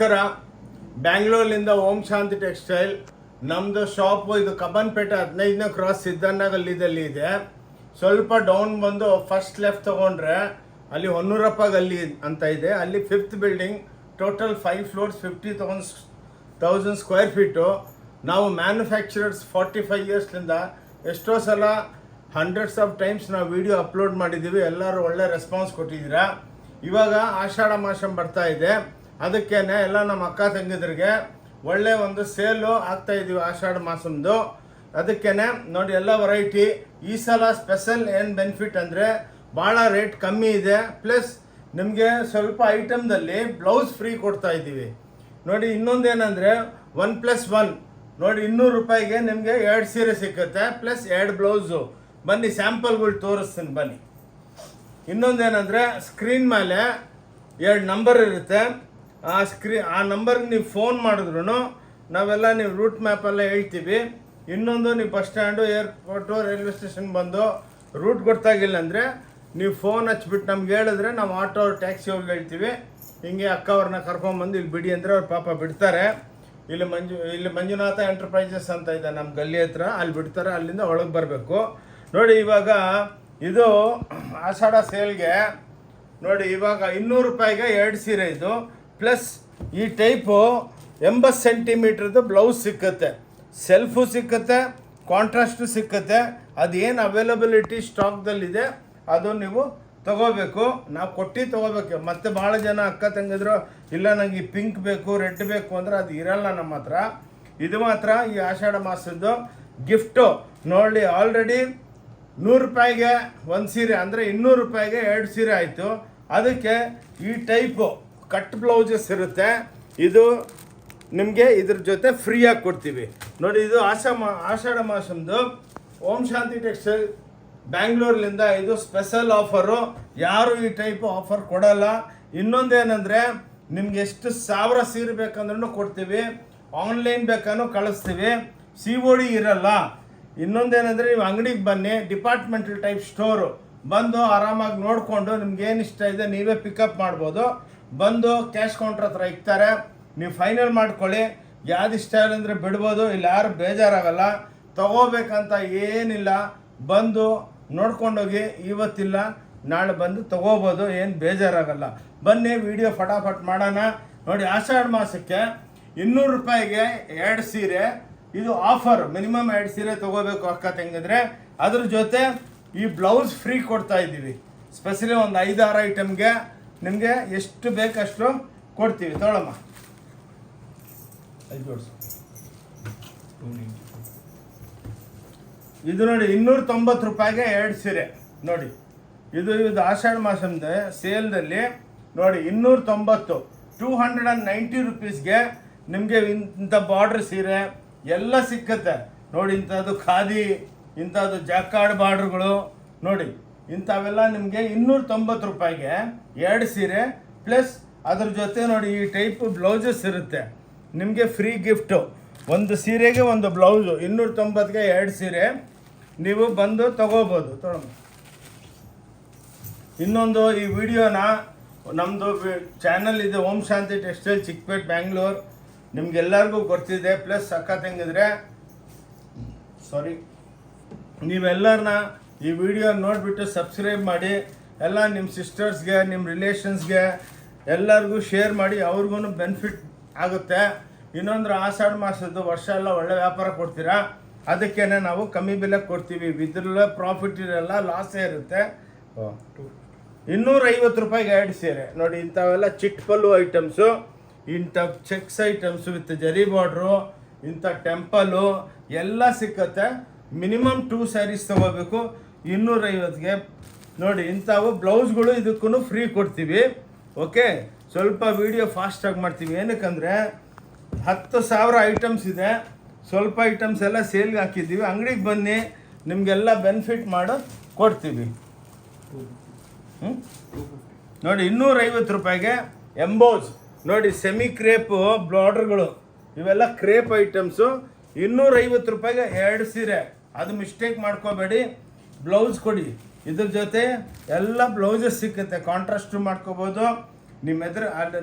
ನಮಸ್ಕಾರ. ಬ್ಯಾಂಗ್ಳೂರ್ಲಿಂದ ಓಂ ಶಾಂತಿ ಟೆಕ್ಸ್ಟೈಲ್. ನಮ್ಮದು ಶಾಪು ಇದು ಕಬ್ಬನ್ಪೇಟೆ 15ನೇ ಕ್ರಾಸ್ ಸಿದ್ದಣ್ಣ ಗಲ್ಲಿದಲ್ಲಿ ಇದೆ. ಸ್ವಲ್ಪ ಡೌನ್ ಬಂದು ಫಸ್ಟ್ ಲೆಫ್ಟ್ ತೊಗೊಂಡ್ರೆ ಅಲ್ಲಿ ಹೊನ್ನೂರಪ್ಪ ಗಲ್ಲಿ ಅಂತ ಇದೆ. ಅಲ್ಲಿ 5th building, total 5 floors, 50,000 square feet. ನಾವು ಮ್ಯಾನುಫ್ಯಾಕ್ಚರರ್ಸ್ 45 ಇಯರ್ಸ್ಲಿಂದ ಎಷ್ಟೋ ಸಲ ಹಂಡ್ರೆಡ್ಸ್ ಆಫ್ ಟೈಮ್ಸ್ ನಾವು ವಿಡಿಯೋ ಅಪ್ಲೋಡ್ ಮಾಡಿದ್ದೀವಿ. ಎಲ್ಲರೂ ಒಳ್ಳೆ ರೆಸ್ಪಾನ್ಸ್ ಕೊಟ್ಟಿದ್ದೀರಾ. ಇವಾಗ ಆಷಾಢ ಮಾಸ ಬರ್ತಾ ಇದೆ, ಅದಕ್ಕೇನೆ ಎಲ್ಲ ನಮ್ಮ ಅಕ್ಕ ತಂಗಿದ್ರಿಗೆ ಒಳ್ಳೆ ಒಂದು ಸೇಲು ಆಗ್ತಾ ಇದೀವಿ ಆಷಾಢ ಮಾಸಂದು. ಅದಕ್ಕೇನೆ ನೋಡಿ ಎಲ್ಲ ವೆರೈಟಿ. ಈ ಸಲ ಸ್ಪೆಷಲ್ ಏನು ಬೆನಿಫಿಟ್ ಅಂದರೆ ಭಾಳ ರೇಟ್ ಕಮ್ಮಿ ಇದೆ, ಪ್ಲಸ್ ನಿಮಗೆ ಸ್ವಲ್ಪ ಐಟಮ್ದಲ್ಲಿ ಬ್ಲೌಸ್ ಫ್ರೀ ಕೊಡ್ತಾ ಇದ್ದೀವಿ. ನೋಡಿ ಇನ್ನೊಂದೇನೆಂದರೆ 1+1 ನೋಡಿ 200 ರೂಪಾಯಿಗೆ ನಿಮಗೆ 2 ಸೀರೆ ಸಿಕ್ಕುತ್ತೆ, ಪ್ಲಸ್ 2 ಬ್ಲೌಸು. ಬನ್ನಿ ಸ್ಯಾಂಪಲ್ಗಳು ತೋರಿಸ್ತೀನಿ ಬನ್ನಿ. ಇನ್ನೊಂದೇನೆಂದರೆ ಸ್ಕ್ರೀನ್ ಮೇಲೆ 2 ನಂಬರ್ ಇರುತ್ತೆ. ಆ ನಂಬರ್ಗೆ ನೀವು ಫೋನ್ ಮಾಡಿದ್ರು ನಾವೆಲ್ಲ ನೀವು ರೂಟ್ ಮ್ಯಾಪೆಲ್ಲ ಹೇಳ್ತೀವಿ. ಇನ್ನೊಂದು ನೀವು bus stand, airport, railway station ಬಂದು ರೂಟ್ ಗೊತ್ತಾಗಿಲ್ಲ ಅಂದರೆ ನೀವು ಫೋನ್ ಹಚ್ಬಿಟ್ಟು ನಮ್ಗೆ ಹೇಳಿದ್ರೆ ನಾವು ಆಟೋ ಟ್ಯಾಕ್ಸಿ ಅವ್ರಿಗೆ ಹೇಳ್ತೀವಿ, ಹಿಂಗೆ ಅಕ್ಕ ಅವ್ರನ್ನ ಕರ್ಕೊಂಬಂದು ಇಲ್ಲಿ ಬಿಡಿ ಅಂದರೆ ಅವ್ರು ಪಾಪ ಬಿಡ್ತಾರೆ. ಇಲ್ಲಿ ಮಂಜುನಾಥ ಎಂಟರ್ಪ್ರೈಸಸ್ ಅಂತ ಇದೆ ನಮ್ಮ ಗಲ್ಲಿ ಹತ್ರ, ಅಲ್ಲಿ ಬಿಡ್ತಾರೆ. ಅಲ್ಲಿಂದ ಒಳಗೆ ಬರಬೇಕು. ನೋಡಿ ಇವಾಗ ಇದು ಆಷಾಢ ಸೇಲ್ಗೆ ನೋಡಿ ಇವಾಗ 200 ರೂಪಾಯಿಗೆ 2 ಸೀರೆ ಇದು, ಪ್ಲಸ್ ಈ ಟೈಪು 80 ಸೆಂಟಿಮೀಟ್ರದ್ದು ಬ್ಲೌಸ್ ಸಿಕ್ಕುತ್ತೆ, ಸೆಲ್ಫು ಸಿಕ್ಕುತ್ತೆ, ಕಾಂಟ್ರಾಸ್ಟು ಸಿಕ್ಕುತ್ತೆ. ಅದೇನು ಅವೈಲಬಿಲಿಟಿ ಸ್ಟಾಕ್ದಲ್ಲಿದೆ ಅದು ನೀವು ತೊಗೋಬೇಕು, ನಾವು ಕೊಟ್ಟು ತೊಗೋಬೇಕು. ಮತ್ತು ಭಾಳ ಜನ ಅಕ್ಕ ತಂಗಿದ್ರು ಇಲ್ಲ ನನಗೆ ಪಿಂಕ್ ಬೇಕು, ರೆಡ್ ಬೇಕು ಅಂದರೆ ಅದು ಇರಲ್ಲ ನಮ್ಮ ಹತ್ರ. ಇದು ಮಾತ್ರ ಈ ಆಷಾಢ ಮಾಸದ್ದು ಗಿಫ್ಟು. ನೋಡಿ ಆಲ್ರೆಡಿ 100 ರೂಪಾಯಿಗೆ 1 ಸೀರೆ ಅಂದರೆ 200 ರೂಪಾಯಿಗೆ 2 ಸೀರೆ ಆಯಿತು. ಅದಕ್ಕೆ ಈ ಟೈಪು ಕಟ್ ಬ್ಲೌಸಸ್ ಇರುತ್ತೆ, ಇದು ನಿಮಗೆ ಇದ್ರ ಜೊತೆ ಫ್ರೀಯಾಗಿ ಕೊಡ್ತೀವಿ. ನೋಡಿ ಇದು ಆಷಾಢ ಮಾಸಂದು ಓಂ ಶಾಂತಿ ಟೆಕ್ಸ್ಟೈಲ್ ಬ್ಯಾಂಗ್ಳೂರ್ಲಿಂದ ಇದು ಸ್ಪೆಷಲ್ ಆಫರು. ಯಾರು ಈ ಟೈಪು ಆಫರ್ ಕೊಡಲ್ಲ. ಇನ್ನೊಂದೇನೆಂದರೆ ನಿಮ್ಗೆ ಎಷ್ಟು 1000 ಸೀರೆ ಬೇಕಂದ್ರೂ ಕೊಡ್ತೀವಿ, ಆನ್ಲೈನ್ ಬೇಕಾದ್ರೂ ಕಳಿಸ್ತೀವಿ, COD ಇರಲ್ಲ. ಇನ್ನೊಂದೇನೆಂದರೆ ನೀವು ಅಂಗಡಿಗೆ ಬನ್ನಿ, ಡಿಪಾರ್ಟ್ಮೆಂಟಲ್ ಟೈಪ್ ಸ್ಟೋರು, ಬಂದು ಆರಾಮಾಗಿ ನೋಡಿಕೊಂಡು ನಿಮ್ಗೇನು ಇಷ್ಟ ಇದೆ ನೀವೇ ಪಿಕಪ್ ಮಾಡ್ಬೋದು. ಬಂದು ಕ್ಯಾಶ್ ಕೌಂಟ್ರ್ ಹತ್ರ ಇಕ್ತಾರೆ, ನೀವು ಫೈನಲ್ ಮಾಡ್ಕೊಳ್ಳಿ. ಯಾವ್ದು ಇಷ್ಟ ಇಲ್ಲ ಅಂದರೆ ಬಿಡ್ಬೋದು, ಇಲ್ಲಿ ಯಾರು ಬೇಜಾರಾಗಲ್ಲ. ತೊಗೋಬೇಕಂತ ಏನಿಲ್ಲ, ಬಂದು ನೋಡ್ಕೊಂಡೋಗಿ ಇವತ್ತಿಲ್ಲ ನಾಳೆ ಬಂದು ತೊಗೋಬೋದು, ಏನು ಬೇಜಾರಾಗಲ್ಲ. ಬನ್ನಿ ವಿಡಿಯೋ ಫಟಾಫಟ್ ಮಾಡೋಣ. ನೋಡಿ ಆಷಾಢ ಮಾಸಕ್ಕೆ 200 ರೂಪಾಯಿಗೆ 2 ಸೀರೆ, ಇದು ಆಫರ್. ಮಿನಿಮಮ್ 2 ಸೀರೆ ತೊಗೋಬೇಕು ಅಕ್ಕ ತಂಗಿದ್ರೆ. ಅದ್ರ ಜೊತೆ ಈ ಬ್ಲೌಸ್ ಫ್ರೀ ಕೊಡ್ತಾ ಇದ್ದೀವಿ. ಸ್ಪೆಷಲಿ ಒಂದು 5-6 ಐಟಮ್ಗೆ ನಿಮಗೆ ಎಷ್ಟು ಬೇಕಷ್ಟು ಕೊಡ್ತೀವಿ. ತೊಗೊಳಮ್ಮ, ಇದು ನೋಡಿ 290 ರೂಪಾಯಿಗೆ 2 ಸೀರೆ. ನೋಡಿ ಇದು ಆಷಾಢ ಮಾಸದ ಸೇಲ್ದಲ್ಲಿ ನೋಡಿ 290, 290 ರುಪೀಸ್ಗೆ ನಿಮಗೆ ಇಂಥ ಬಾರ್ಡ್ರ್ ಸೀರೆ ಎಲ್ಲ ಸಿಕ್ಕತ್ತೆ. ನೋಡಿ ಇಂಥದ್ದು ಖಾದಿ, ಇಂಥದ್ದು ಜಾಕಾರ್ಡ್ ಬಾರ್ಡ್ರುಗಳು, ನೋಡಿ ಇಂಥವೆಲ್ಲ ನಿಮಗೆ 290 ರೂಪಾಯಿಗೆ 2 ಸೀರೆ, ಪ್ಲಸ್ ಅದ್ರ ಜೊತೆ ನೋಡಿ ಈ ಟೈಪ್ ಬ್ಲೌಸಸ್ ಇರುತ್ತೆ ನಿಮಗೆ ಫ್ರೀ ಗಿಫ್ಟು. ಒಂದು ಸೀರೆಗೆ ಒಂದು ಬ್ಲೌಸು, 290ಗೆ 2 ಸೀರೆ ನೀವು ಬಂದು ತೊಗೋಬೋದು. ಇನ್ನೊಂದು ಈ ವಿಡಿಯೋನ ನಮ್ಮದು ಚಾನಲ್ ಇದೆ ಓಂ ಶಾಂತಿ ಟೆಕ್ಸ್ಟೈಲ್ ಚಿಕ್ಕಪೇಟೆ ಬ್ಯಾಂಗ್ಳೂರ್, ನಿಮ್ಗೆಲ್ಲರಿಗೂ ಗೊತ್ತಿದೆ. ಪ್ಲಸ್ ಅಕ್ಕ ತಂಗಿದ್ರೆ ನೀವೆಲ್ಲರನ್ನ ಈ ವಿಡಿಯೋ ನೋಡಿಬಿಟ್ಟು ಸಬ್ಸ್ಕ್ರೈಬ್ ಮಾಡಿ, ಎಲ್ಲ ನಿಮ್ಮ ಸಿಸ್ಟರ್ಸ್ಗೆ, ನಿಮ್ಮ ರಿಲೇಷನ್ಸ್ಗೆ ಎಲ್ಲರಿಗೂ ಶೇರ್ ಮಾಡಿ, ಅವ್ರಿಗೂ ಬೆನಿಫಿಟ್ ಆಗುತ್ತೆ. ಇನ್ನೊಂದು ಆಷಾಢ ಮಾಸದ್ದು ವರ್ಷ ಎಲ್ಲ ಒಳ್ಳೆ ವ್ಯಾಪಾರ ಕೊಡ್ತೀರಾ, ಅದಕ್ಕೇ ನಾವು ಕಮ್ಮಿ ಬೆಲೆ ಕೊಡ್ತೀವಿ. ಇದ್ರಲ್ಲ ಪ್ರಾಫಿಟ್ ಇರಲ್ಲ, ಲಾಸೇ ಇರುತ್ತೆ. 250 ರೂಪಾಯಿಗೆ 2 ಸೀರೆ. ನೋಡಿ ಇಂಥವೆಲ್ಲ ಚಿಟ್ ಪಲ್ಲು ಐಟಮ್ಸು, ಇಂಥ ಚೆಕ್ಸ್ ಐಟಮ್ಸು ವಿತ್ ಜರಿ ಬಾರ್ಡ್ರು, ಇಂಥ ಟೆಂಪಲ್ಲು ಎಲ್ಲ ಸಿಕ್ಕತ್ತೆ. ಮಿನಿಮಮ್ 2 ಸ್ಯಾರೀಸ್ ತೊಗೋಬೇಕು 250ಗೆ. ನೋಡಿ ಇಂಥವು ಬ್ಲೌಸ್ಗಳು ಇದಕ್ಕೂ ಫ್ರೀ ಕೊಡ್ತೀವಿ. ಓಕೆ, ಸ್ವಲ್ಪ ವಿಡಿಯೋ ಫಾಸ್ಟಾಗಿ ಮಾಡ್ತೀವಿ, ಏನಕ್ಕಂದರೆ 10,000 ಐಟಮ್ಸ್ ಇದೆ. ಸ್ವಲ್ಪ ಐಟಮ್ಸ್ ಎಲ್ಲ ಸೇಲ್ಗೆ ಹಾಕಿದ್ದೀವಿ. ಅಂಗಡಿಗೆ ಬನ್ನಿ, ನಿಮಗೆಲ್ಲ ಬೆನಿಫಿಟ್ ಮಾಡೋ ಕೊಡ್ತೀವಿ. ನೋಡಿ 250 ರೂಪಾಯಿಗೆ ಎಂಬೋಸ್, ನೋಡಿ ಸೆಮಿ ಕ್ರೇಪು ಬಾರ್ಡ್ರ್ಗಳು, ಇವೆಲ್ಲ ಕ್ರೇಪ್ ಐಟಮ್ಸು. 250 ರೂಪಾಯಿಗೆ 2 ಸೀರೆ, ಅದು ಮಿಸ್ಟೇಕ್ ಮಾಡ್ಕೋಬೇಡಿ. ಬ್ಲೌಸ್ ಕೊಡಿ, ಇದ್ರ ಜೊತೆ ಎಲ್ಲ ಬ್ಲೌಸಸ್ ಸಿಕ್ಕುತ್ತೆ, ಕಾಂಟ್ರಾಸ್ಟು ಮಾಡ್ಕೋಬೋದು. ನಿಮ್ಮ ಎದುರು ಅಲ್ಲಿ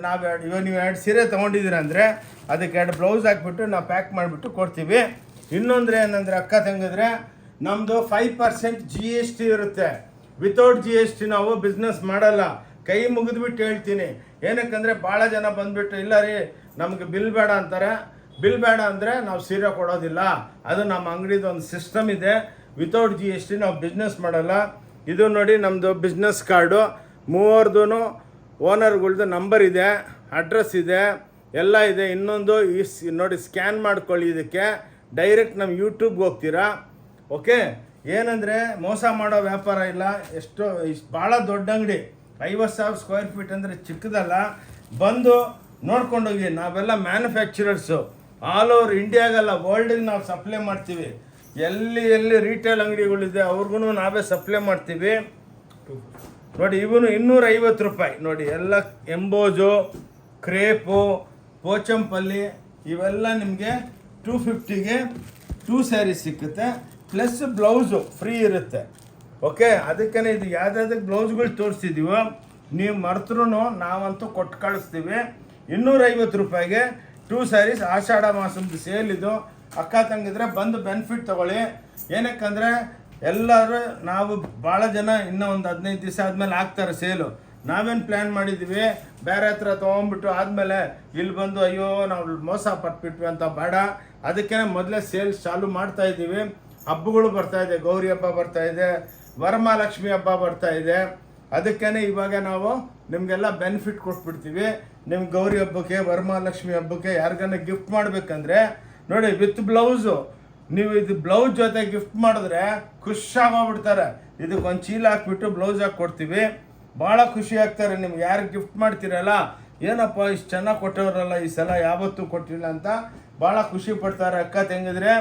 ಇವಾಗ ನೀವು 2 ಸೀರೆ ತೊಗೊಂಡಿದ್ದೀರ ಅಂದರೆ ಅದಕ್ಕೆ 2 ಬ್ಲೌಸ್ ಹಾಕ್ಬಿಟ್ಟು ನಾವು ಪ್ಯಾಕ್ ಮಾಡಿಬಿಟ್ಟು ಕೊಡ್ತೀವಿ. ಇನ್ನೊಂದ್ರೆ ಏನಂದರೆ ಅಕ್ಕ ತಂಗಿದ್ರೆ ನಮ್ಮದು 5% GST ಇರುತ್ತೆ. ವಿತೌಟ್ GST ನಾವು ಬಿಸ್ನೆಸ್ ಮಾಡಲ್ಲ. ಕೈ ಮುಗಿದ್ಬಿಟ್ಟು ಹೇಳ್ತೀನಿ. ಏನಕ್ಕಂದರೆ ಭಾಳ ಜನ ಬಂದುಬಿಟ್ಟು ಇಲ್ಲ ರೀ ನಮಗೆ ಬಿಲ್ ಬೇಡ ಅಂತಾರೆ. ಬಿಲ್ ಬೇಡ ಅಂದರೆ ನಾವು ಸೀರೆ ಕೊಡೋದಿಲ್ಲ. ಅದು ನಮ್ಮ ಅಂಗಡಿದು ಒಂದು ಸಿಸ್ಟಮ್ ಇದೆ. ವಿತೌಟ್ GST ನಾವು ಬಿಸ್ನೆಸ್ ಮಾಡಲ್ಲ. ಇದು ನೋಡಿ ನಮ್ಮದು ಬಿಸ್ನೆಸ್ ಕಾರ್ಡು, ಮೂವರ್ದು ಓನರ್ಗಳ್ದು ನಂಬರ್ ಇದೆ, ಅಡ್ರೆಸ್ ಇದೆ, ಎಲ್ಲ ಇದೆ. ಇನ್ನೊಂದು ನೋಡಿ ಸ್ಕ್ಯಾನ್ ಮಾಡ್ಕೊಳ್ಳಿ. ಇದಕ್ಕೆ ಡೈರೆಕ್ಟ್ ನಮ್ಮ ಯೂಟ್ಯೂಬ್ಗೆ ಹೋಗ್ತೀರಾ. ಓಕೆ, ಏನಂದರೆ ಮೋಸ ಮಾಡೋ ವ್ಯಾಪಾರ ಇಲ್ಲ. ಭಾಳ ದೊಡ್ಡ ಅಂಗಡಿ, 50,000 ಸ್ಕ್ವೇರ್ ಫೀಟ್ ಅಂದರೆ ಚಿಕ್ಕದಲ್ಲ. ಬಂದು ನೋಡ್ಕೊಂಡೋಗಿ. ನಾವೆಲ್ಲ ಮ್ಯಾನುಫ್ಯಾಕ್ಚರರ್ಸು, ಆಲ್ ಓವರ್ ಇಂಡಿಯಾಗೆಲ್ಲ ವರ್ಲ್ಡಿಗೆ ನಾವು ಸಪ್ಲೈ ಮಾಡ್ತೀವಿ. ಎಲ್ಲಿ ರಿಟೇಲ್ ಅಂಗಡಿಗಳಿದೆ ಅವ್ರಿಗೂ ನಾವೇ ಸಪ್ಲೈ ಮಾಡ್ತೀವಿ. ನೋಡಿ ಇವನು 250 ರೂಪಾಯಿ. ನೋಡಿ ಎಲ್ಲ ಎಂಬೋಜು, ಕ್ರೇಪು, ಪೋಚಂಪಲ್ಲಿ ಇವೆಲ್ಲ ನಿಮಗೆ 250ಗೆ 2 ಸ್ಯಾರೀಸ್ ಸಿಕ್ಕುತ್ತೆ. ಪ್ಲಸ್ ಬ್ಲೌಸು ಫ್ರೀ ಇರುತ್ತೆ. ಓಕೆ, ಅದಕ್ಕೇ ಇದು ಯಾವುದಾದಕ್ಕೆ ಬ್ಲೌಸ್ಗಳು ತೋರಿಸ್ತಿದ್ದೀವೋ ನೀವು ಮರ್ತರೂ ನಾವಂತೂ ಕೊಟ್ಟು ಕಳಿಸ್ತೀವಿ. 250 ರೂಪಾಯಿಗೆ 2 ಸ್ಯಾರೀಸ್. ಆಷಾಢ ಮಾಸದ ಸೇಲ್ ಇದು. ಅಕ್ಕ ತಂಗಿದ್ರೆ ಬಂದು ಬೆನಿಫಿಟ್ ತೊಗೊಳ್ಳಿ. ಏನಕ್ಕಂದರೆ ಎಲ್ಲರೂ ನಾವು ಭಾಳ ಜನ ಇನ್ನೂ ಒಂದು 15 ದಿವಸ ಆದಮೇಲೆ ಆಗ್ತಾರೆ ಸೇಲು. ನಾವೇನು ಪ್ಲ್ಯಾನ್ ಮಾಡಿದ್ದೀವಿ ಬೇರೆ ಹತ್ರ ತೊಗೊಂಬಿಟ್ಟು ಆದಮೇಲೆ ಇಲ್ಲಿ ಬಂದು ಅಯ್ಯೋ ನಾವು ಮೋಸ ಪಟ್ಬಿಟ್ವಿ ಅಂತ ಬೇಡ. ಅದಕ್ಕೇ ಮೊದಲೇ ಸೇಲ್ಸ್ ಚಾಲು ಮಾಡ್ತಾಯಿದ್ದೀವಿ. ಹಬ್ಬಗಳು ಬರ್ತಾಯಿದೆ, ಗೌರಿ ಹಬ್ಬ ಬರ್ತಾಯಿದೆ, ವರಮಹಾಲಕ್ಷ್ಮಿ ಹಬ್ಬ ಬರ್ತಾಯಿದೆ. ಅದಕ್ಕೇ ಇವಾಗ ನಾವು ನಿಮಗೆಲ್ಲ ಬೆನಿಫಿಟ್ ಕೊಟ್ಬಿಡ್ತೀವಿ. ನಿಮ್ಗೆ ಗೌರಿ ಹಬ್ಬಕ್ಕೆ, ವರಮಹಾಲಕ್ಷ್ಮಿ ಹಬ್ಬಕ್ಕೆ ಯಾರಿಗಾನ ಗಿಫ್ಟ್ ಮಾಡಬೇಕಂದ್ರೆ ನೋಡಿ ವಿತ್ ಬ್ಲೌಸು. ನೀವು ಇದು ಬ್ಲೌಸ್ ಜೊತೆ ಗಿಫ್ಟ್ ಮಾಡಿದ್ರೆ ಖುಷಿಯಾಗೋಗ್ಬಿಡ್ತಾರೆ. ಇದಕ್ಕೊಂದು ಚೀಲ ಹಾಕ್ಬಿಟ್ಟು ಬ್ಲೌಸ್ ಹಾಕಿ ಕೊಡ್ತೀವಿ. ಭಾಳ ಖುಷಿ ಆಗ್ತಾರೆ. ನಿಮ್ಗೆ ಯಾರು ಗಿಫ್ಟ್ ಮಾಡ್ತೀರಲ್ಲ, ಏನಪ್ಪ ಇಷ್ಟು ಚೆನ್ನಾಗಿ ಕೊಟ್ಟವರಲ್ಲ ಈ ಸಲ ಯಾವತ್ತೂ ಕೊಟ್ಟಿಲ್ಲ ಅಂತ ಭಾಳ ಖುಷಿ ಪಡ್ತಾರೆ ಅಕ್ಕ ತಂಗಿದ್ರೆ.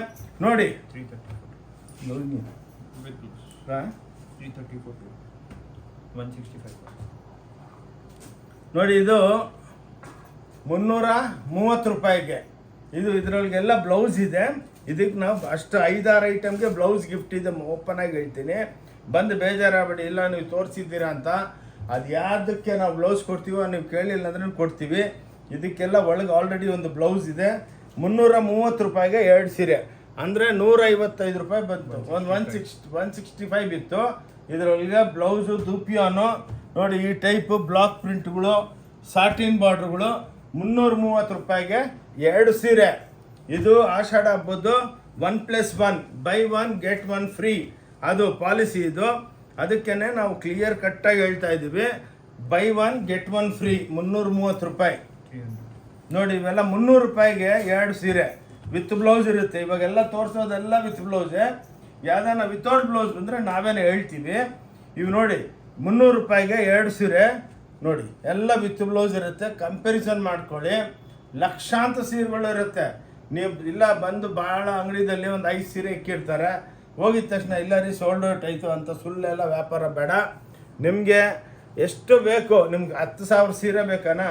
ನೋಡಿ 334 ನೋಡಿ ಇದು 330 ರೂಪಾಯಿಗೆ. ಇದರೊಳಗೆಲ್ಲ ಬ್ಲೌಸ್ ಇದೆ. ಇದಕ್ಕೆ ನಾವು ಅಷ್ಟು 5-6 ಐಟಮ್ಗೆ ಬ್ಲೌಸ್ ಗಿಫ್ಟ್ ಇದೆ. ಓಪನ್ ಆಗಿ ಹೇಳ್ತೀನಿ, ಬಂದು ಬೇಜಾರಾಗಬೇಡಿ. ಇಲ್ಲ ನೀವು ತೋರಿಸಿದ್ದೀರಾ ಅಂತ. ಅದು ಯಾವುದಕ್ಕೆ ನಾವು ಬ್ಲೌಸ್ ಕೊಡ್ತೀವೋ ನೀವು ಕೇಳಿಲ್ಲ ಅಂದ್ರೆ ಕೊಡ್ತೀವಿ. ಇದಕ್ಕೆಲ್ಲ ಒಳಗೆ ಆಲ್ರೆಡಿ ಒಂದು ಬ್ಲೌಸ್ ಇದೆ. 330 ರೂಪಾಯಿಗೆ 2 ಸೀರೆ ಅಂದರೆ 155 ರೂಪಾಯಿ ಬಂತು. ಒಂದು 165 ಇತ್ತು. ಇದರೊಳಗೆ ಬ್ಲೌಸು ದುಪಿಯಾನು ನೋಡಿ ಈ ಟೈಪು ಬ್ಲಾಕ್ ಪ್ರಿಂಟ್ಗಳು, ಸಾಟಿನ್ ಬಾರ್ಡ್ರುಗಳು. 330 ರೂಪಾಯಿಗೆ 2 ಸೀರೆ. ಇದು ಆಷಾಢ ಹಬ್ಬದ್ದು 1+1 ಬೈ 1 get 1 ಫ್ರೀ ಅದು ಪಾಲಿಸಿ ಇದು. ಅದಕ್ಕೇ ನಾವು ಕ್ಲಿಯರ್ ಕಟ್ಟಾಗಿ ಹೇಳ್ತಾ ಇದ್ದೀವಿ. ಬೈ 1 get 1 ಫ್ರೀ 330 ರೂಪಾಯಿ. ನೋಡಿ ಇವೆಲ್ಲ 300 ರೂಪಾಯಿಗೆ 2 ಸೀರೆ ವಿತ್ ಬ್ಲೌಸ್ ಇರುತ್ತೆ. ಇವಾಗೆಲ್ಲ ತೋರಿಸೋದೆಲ್ಲ ವಿತ್ ಬ್ಲೌಸೇ. ಯಾವ್ದಾನ ವಿತೌಟ್ ಬ್ಲೌಸ್ ಬಂದರೆ ನಾವೇನು ಹೇಳ್ತೀವಿ. ಇವು ನೋಡಿ 300 ರೂಪಾಯಿಗೆ 2 ಸೀರೆ ನೋಡಿ ಎಲ್ಲ ವಿತ್ ಬ್ಲೌಸ್ ಇರುತ್ತೆ. ಕಂಪ್ಯಾರಿಸನ್ ಮಾಡ್ಕೊಳ್ಳಿ. ಲಕ್ಷಾಂತರ ಸೀರೆಗಳು ಇರುತ್ತೆ. ನೀವು ಇಲ್ಲ ಬಂದು ಭಾಳ ಅಂಗಡಿದಲ್ಲಿ ಒಂದು 5 ಸೀರೆ ಇಕ್ಕಿರ್ತಾರೆ. ಹೋಗಿದ ತಕ್ಷಣ ಇಲ್ಲ ರೀ ಸೋಲ್ಡ್ ಔಟ್ ಆಯಿತು ಅಂತ ಸುಳ್ಳೆಲ್ಲ ವ್ಯಾಪಾರ ಬೇಡ. ನಿಮಗೆ ಎಷ್ಟು ಬೇಕು, ನಿಮ್ಗೆ 10,000 ಸೀರೆ ಬೇಕಾನ